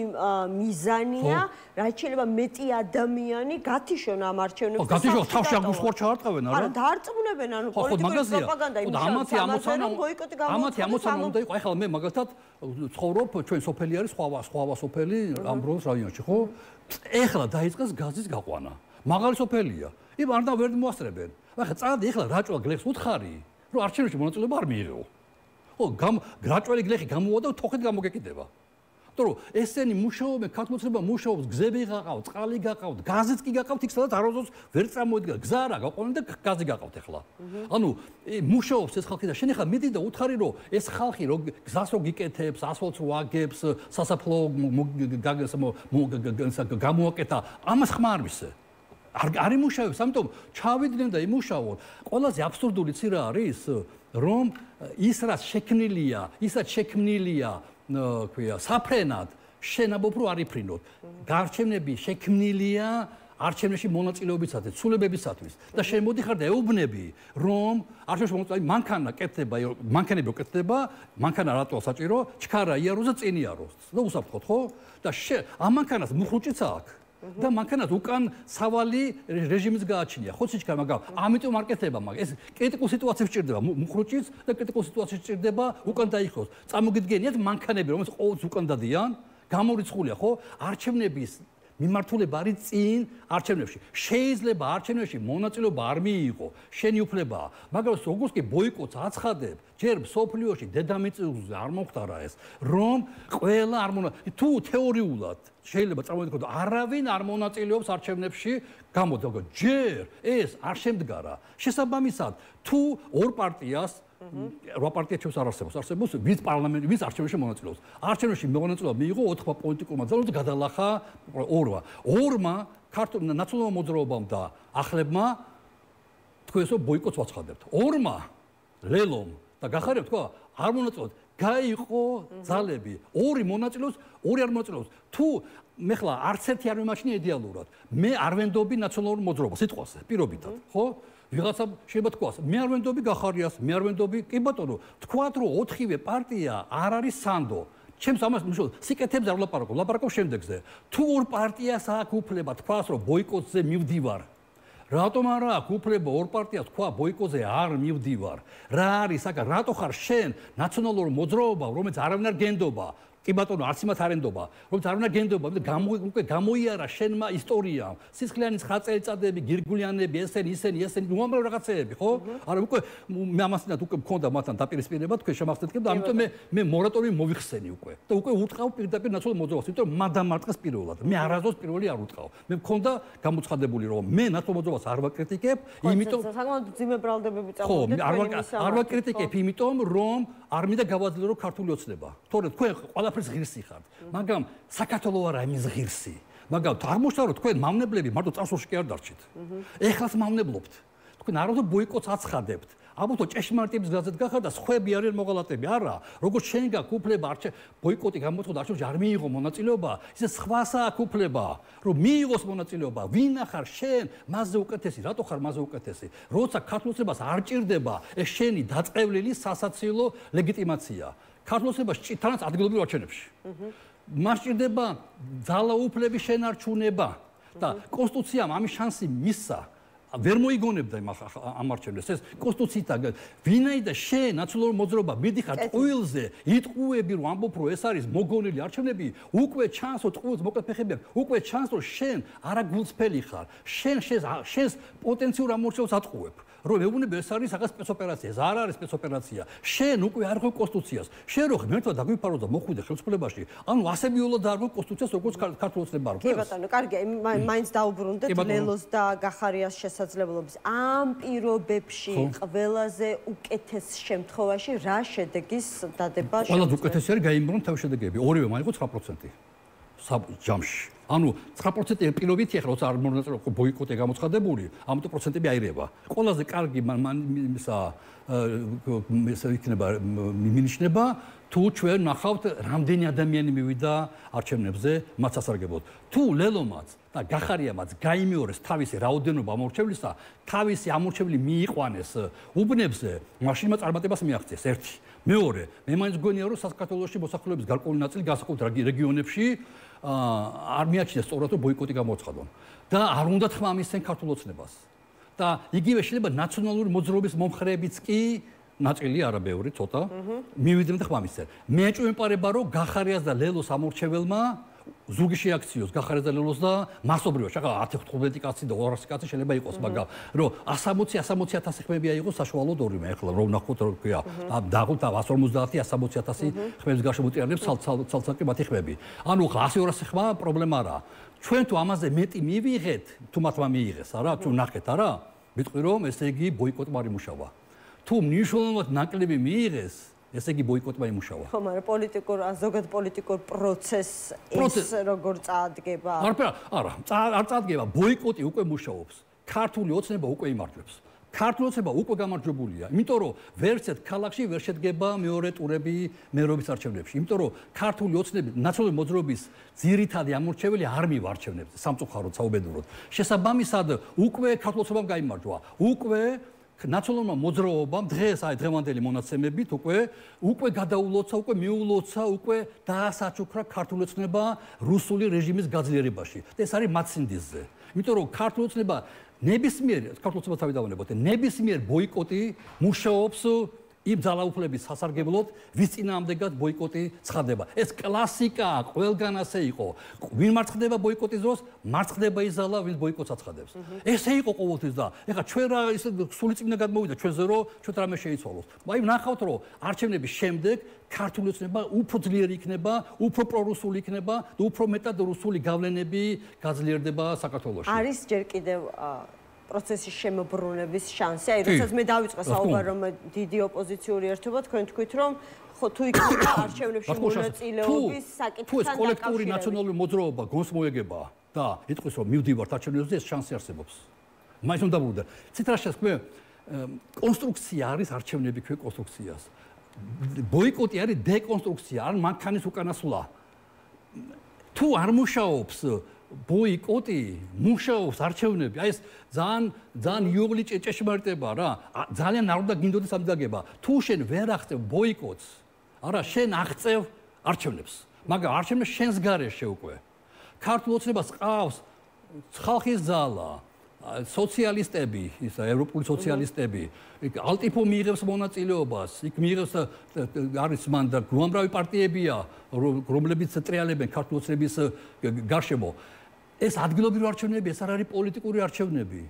მიზანია, რაც შეიძლება მეტი ადამიანი გათიშონ ამ არჩევნებში. გათიშონ თავში აღუშხარ ჩაარტყავენ, არა? არა, დაარწმუნებენ, ანუ პოლიტიკური პროპაგანდა იმუშავებს ამაზე, რომ ბოიკოტი ამათი უნდა იყო. ახლა მე მაგალითად ცხოვრობ, ჩვენ სოფელი არის სხვა სოფელი ამ ბროს რაიონში, ხო? ეხლა დაიწყეს გაზის გაყვანა. მაღალი სოფელია. იმ არ და ვერ მოასწრებენ. ახლა წადი ეხლა რაჭვა გლეხს უთხარი, რომ არჩევნებში მონაწილეობა არ მიიღო. ხო, გრაჭველი გლეხი გამოვა და თოხით გამოგეკიდება. Იმიტომ რომ ესენი მუშაობენ, ქართულოცნება მუშაობს, გზები გაყავთ, წყალი გაყავთ, გაზიც კი გაყავთ, იქ სადაც არასდროს ვერ წამოიდგა, გზა რა გაყვნენ და გაზი გაყავთ ახლა. ანუ მუშაობს ეს ხალხი და შენ ახლა მიდი და უთხარი რომ ეს ხალხი რომ გზას რო გიკეთებს, ასფალტს რო აგებს, სასაფლაო გამოაკეთა, ამას ხმა არ მისე. არ იმუშავებს, ამიტომ ჩავიდნენ და იმუშავონ. ყველაზე აბსურდული ცი რა არის, რომ ის რაც შექმნილია ქვია საფრენად შენაბობ რო არ იფრინოთ. გარჩევნები შექმნილია არჩევნებში მონაწილეობისათვის, ცვლილებებისათვის და შენ მოდიხარ და ეუბნები, რომ არჩევნებში მონაწილეობა მანქანა კეთდება, მანქანები რო კეთდება, მანქანა რატოა საჭირო? ჩქარა იაროს და წინ იაროს. და უსაფრთხოდ, ხო? და ამ მანქანას მუხრუჭიც აქვს. და მანქანას უკან სავალი რეჟიმის გააჩნია. ხო ციჩქარ, მაგრამ ამიტომ არ კეთდება, მაგრამ ეს კრიტიკულ სიტუაციებში სჭირდება მუხრუჭიც და კრიტიკულ სიტუაციებში სჭირდება უკან დაიხოს. წარმოგიდგენიათ მანქანები, რომელიც ყოველთვის უკან დადიან, გამორიცხულია, ხო? არჩევნების მიმართულება არის წინ არჩევნებში. შეიძლება არჩევნებში მონაწილეობა არ მიიღო, შენი უფლებაა, მაგრამ როგორც კი ბოიკოტს აცხადებ, ჯერ სოფლიოში დედამიწაზე არ მომხდარა ეს, რომ ყველა არ თუ თეორიულად შეიძლება წარმოვიდგინოთ, არავინ არ მონაწილეობს არჩევნებში, გამოდი, მაგრამ ჯერ ეს არ შემდგარა. შესაბამისად, თუ ორ პარტიას რა პარტია ჩვენს არ არსებობს, ვინც პარლამენტში, ვინც არჩევნებში მონაწილეობს. არჩევნებში მონაწილეობა მიიღო 4 პოლიტიკურმა ძალამ და გადალახა 2-მა. 2-მა ქართულ ნაციონალურ მოძრაობამ და ახლებმა თქვენ ესო ბოიკოტს ვაცხადებთ. 2-მა ლელომ და გახარებ თქვა არ მონაწილეობთ. გაიყო ძალები. 2 მონაწილეობს, 2 არ მონაწილეობს. თუ მე ხლა არც ერთი არ მიმაჩნია იდეალურად. მე არ ვენდობი ნაციონალურ მოძრაობას სიტყვაზე, პირობითად, ხო? ვიღაცა შეიძლება თქვას, მე არ ვენდობი გახარიას, მე არ ვენდობი, კი ბატონო, თქვათ რომ 4-ვე პარტია არ არის სანდო. ჩემს ამას მნიშვნელოვანი სიკეთებს არ ვლაპარაკობ, ვლაპარაკობ შემდეგზე. თუ ორ პარტიას აქვს უფლება თქვას რომ ბოიკოტზე მივდივარ, რატომ არა აქვს უფლება ორ პარტიას თქვა ბოიკოტზე არ მივდივარ? რა არის აქ? რატო ხარ შენ ნაციონალურ მოძრაობა, რომელიც არავინ არ გენდობა? კი ბატონო, არც იმათ არ ენდობა, რომელიც არავინ არ გენდობა, უკვე გამოიარა შენმა ისტორიამ. სისხლიანის ხაწელწადები, გირგულიანები, ესენი, უამრავ რაღაცეები, ხო? არა, უკვე მე ამასთანაც უკვე მქონდა მათთან დაპირისპირება, თქვენ შემახსენებთ და ამიტომ მე მორატორიუმი მოვიხსენი უკვე. და უკვე უტყავ პირდაპირ ნაციონალურ მოძრაობას, იმიტომ რომ მადამარტყეს პირველად. მე არასდროს პირველი არ უტყავ. მე მქონდა გამოცხადებული რომ მე ნაციონალურ მოძრაობას არ ვაკრიტიკებ, იმიტომ საკმაოდ ძიმე ბრალდებები წამოვიდა. ხო, არ ვაკრიტიკებ, იმიტომ რომ არ მინდა გავაძლიერო რომ ქართული ოცნება. თორე თქვენ ყველაფერს ღირსი ხართ, მაგრამ საქართველოს არა იმის ღირსი. მაგრამ აღმოჩნდა რომ თქვენ მავნებლები მარტო წარსულში კი არ დარჩით. ეხლაც მავნებლობთ. თქვენ არასდროს ბოიკოტს აცხადებთ. აბოლტო ჭეშმარიტების გზაზეც გახარდა, სხვები არიან მოღალატები, არა. როგორც შენ გაქვს უფლება ბოიკოტი გამოცხადდა არჩევნებში არ მიიღო მონაწილეობა, ისე სხვას აქვს უფლება, რომ მიიღოს მონაწილეობა. ვინ ახარ შენ, მასზე უკეთესი, რატო ხარ მასზე უკეთესი? როცა ქართულოცებას არ ჭირდება ეს შენი დაწყევლილი სასაცილო ლეგიტიმაცია. ქართულოცებას ჭირთანაც ადგილობრივ არჩევნებში. მას ჭირდება ძალაუფლების შენარჩუნება და კონსტიტუციამ ამის შანსი მისცა. ვერ მოიგონებდა ამ არჩევნებს. ეს კონსტიტუციიდან ვინაიდან შენ ნაციონალურ მოძრაობა მიდიხარ ტყუილზე, იტყუები რომ ამბობ რომ ეს არის მოგონილი არჩევნები, უკვე ჩანს რომ ტყუილს მოკლაფეხები აქვს, უკვე ჩანს რომ შენ არა გულწრფელი ხარ. შენს პოტენციურ ამორჩევს ატყუებ. რომ ეუბნები ეს არის რაღაც სპეცოპერაცია, ეს არ არის სპეცოპერაცია. შენ უკვე არ ხვევ კონსტიტუციას. შენ რო ღმერთმა დაგვიფარო და მოხვიდე ხელისუფლებაში, ანუ ასე მიულოდ არ ხვევ კონსტიტუციას, როგორც ქართულ ოცნება არ ხვევს. კი ბატონო, კარგი, მაინც დაუბრუნდეთ ლელოს და გახარიას შესაძლებლობის. ამ პირობებში ყველაზე უკეთეს შემთხვევაში რა შედეგის დადება შეიძლება? ყველაზე უკეთესი არის გაიმეორონ თავის შედეგები. ორივე მაიღო 9%. ჯამში. ანუ 9% პირობითი ახლა როცა არ მონაწილეობს ბოიკოტი გამოცხადებული, ამიტომ პროცენტები აირება. ყველაზე კარგი იქნება მინიშნება თუ ჩვენ ნახავთ რამდენი ადამიანი მივიდა არჩევნებზე მათ სასარგებლოდ. თუ ლელომაც და გახარიამაც გაიმეორეს თავისი რაოდენობა ამორჩევლისა, თავისი ამორჩევლი მიიყვანეს უბნებზე, მაშინ მას წარმატებას მიაღწიეს. ერთი. მეორე, მე მაინც გონია რომ საქართველოში მოსახლეობის გარკვეული ნაწილი განსაკუთრებით რეგიონებში არ მიაჩნია სწორად რომ ბოიკოტი გამოცხადონ და არ უნდა თქმა მისცენ ქართულ ოცნებას. და იგივე შეიძლება ნაციონალური მოძრაობის მომხრეებიც კი ნაწილი არა ბევრი ცოტა მივიდნენ და თქმა მისცენ. მე ეჭვმეპარება რომ გახარიას და ლელოს ამორჩეველმა ზურგი შეაქციოს გახარეზელოს და მასობრივად შეგა 10-15 კაცი და 200 კაცი შეიძლება იყოს, მაგრამ რომ 160-150,000 ხმები აიღოს საშუალოდ ორივე. ეხლა რომ ნახოთ რა ქვია, დაღუთ 150-150,000 ხმების გაშემოწიარებს ცალ-ცალკე მათი ხმები. ანუ 100-200 ხმა პრობლემა არა. ჩვენ თუ ამაზე მეტი მივიღეთ, თუ მათმა მიიღეს, არა, თუ ნახეთ, არა, ვიტყვი რომ ესე იგი ბოიკოტმა არ იმუშავა. თუ მნიშვნელოვნად ნაკლები მიიღეს, ესე იგი ბოიკოტმა იმუშავა. ხო, მაგრამ ზოგად პოლიტიკურ პროცესს ეს როგორ წაადგება? არა, არ წაადგება, ბოიკოტი უკვე მუშაობს. ქართული ოცნება უკვე იმარჯვებს. ქართული ოცნება უკვე გამარჯვებულია, იმიტომ რომ ვერც ერთ ქალაქში ვერ შედგება მეორე ტურები მერობის არჩევნებში. იმიტომ რომ ქართული ოცნები ნაციონალური მოძრაობის ძირითადი ამორჩეველი არ მივარჩევნებს სამწუხაროდ საუბედუროდ. შესაბამისად, უკვე ქართული ოცნებამ გაიმარჯვა. უკვე ნაციონალურმა მოძრაობამ დღეს აი დღევანდელი მონაცემებით უკვე გადაულოცა, უკვე მიულოცა, უკვე დაასაჩუქრა ქართული ოცნება რუსული რეჟიმის გაძლიერებაში. ეს არის მათ სინდისზე. იმიტომ რომ ქართული ოცნება ნებისმიერ ქართული ოცნება თავი დავანებოთ, ნებისმიერ ბოიკოტი მუშაობს იმ ძალაუფლების სასარგებლოდ, ვის წინააღმდეგაც ბოიკოტი ცხადდება. ეს კლასიკაა, ყველგან ასე იყო. ვინ მარცხდება ბოიკოტის დროს, მარცხდება ის ძალა, ვინც ბოიკოტს აცხადებს. ესე იყო ყოველთვის და ეხლა ჩვენ რა ისე სული წინა გადმოვიდა ჩვენზე, რომ ჩვენ რამე შეიცვალოს. აი ნახავთ, რომ არჩევნების შემდეგ ქართული ოცნება უფრო ძლიერი იქნება, უფრო პრორუსული იქნება და უფრო მეტად რუსული გავლენები გაძლიერდება საქართველოში. არის ჯერ კიდევ პროცესის შემოbrunების შანსი. აი, როდესაც მე დავიწყე საუბარი, რომ დიდი ოპოზიციური ერთობა, თქვენ თქვით, რომ ხო თუ იქნება არჩევნებში მონაწილეობის საკითხთან თუ ეს კოლექტიური ნაციონალური მოძრაობა გონს მოეგება და იტყვის, რომ მივდივართ არჩევნებზე, ეს შანსი არსებობს. მაინც უნდა ბრუნდე. ცითრაშას თქვენ კონსტრუქცია არის არჩევნები ქვე კონსტრუქციას. ბოიკოტი არის დეკონსტრუქცია, არ მანქანის უკანასვლა. თუ არ მუშაობს ბოიკოტი, მუშაობს არჩევნები, აი ეს ძალიან იოღლი ჭეშმარიტება რა. ძალიან არ უნდა გინდოდეს ამ დაგება. თუ შენ ვერ აღწევ ბოიკოტს, არა, შენ აღწევ არჩევნებს. მაგრამ არჩევნებს შენს გარეშე უკვე. ქართულ ოცნებას ყავს ხალხის ძალა, სოციალისტები, ის ევროპული სოციალისტები, ალტიფო მიიღებს მონაწილეობას, იქ მიიღებს არის მან და უამრავი პარტიებია, რომლებიც ტრიალებენ ქართულ ოცნების გარშემო. ეს ადგილობრივი არჩევნები, ეს არ არის პოლიტიკური არჩევნები.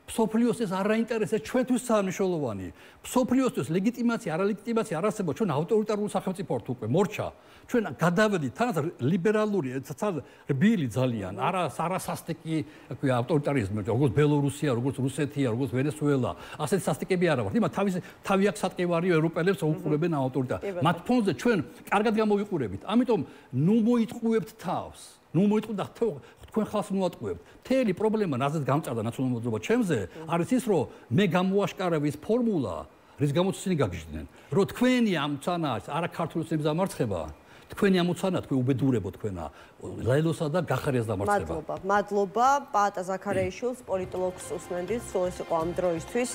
მსოფლიოს ეს არ აინტერესებს, ჩვენთვის სამნიშნულოვანი. მსოფლიოსთვის ლეგიტიმაცია, არალეგიტიმაცია არ არსებობს, ჩვენ ავტორიტარული სახელმწიფო ვართ უკვე, მორჩა. ჩვენ გადავედით თანაც ლიბერალური, რბილი ძალიან, არასასტიკი, აქვე ავტორიტარიზმი, როგორც ბელორუსია, როგორც რუსეთია, როგორც ვენესუელა, ასეთი სასტიკები არა ვართ. იმათ თავი აქვს სატყევარი ევროპელებს, უყურებენ ავტორიტარიზმს. მათ ფონზე ჩვენ კარგად გამოვიყურებით. ამიტომ ნუ მოიტყუებთ თავს. ნუ მოიტყუდა თქვენ ხალხს მოატყუებთ. მთელი პრობლემა, რაზეც გამწარდა ნაციონალური მოძრაობა ჩემზე, არის ის, რომ მე გამოვაშკარავ ის ფორმულა, რის გამოც ისინი გაგიჟდნენ, რომ თქვენი ამოცანა არა ქართული ოცნების დამარცხება, თქვენი ამოცანა თქვენ უბედურებო თქვენა ლაილოსა და გახარიას დამარცხება. მადლობა პაატა ზაქარიაშვილს, პოლიტოლოგს უსმენდით, სულ ეს იყო ამ დროისთვის.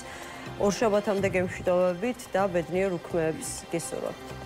ორშაბათამდე გემშვიდობებით და ბედნიერ უქმეებს გესურვებთ.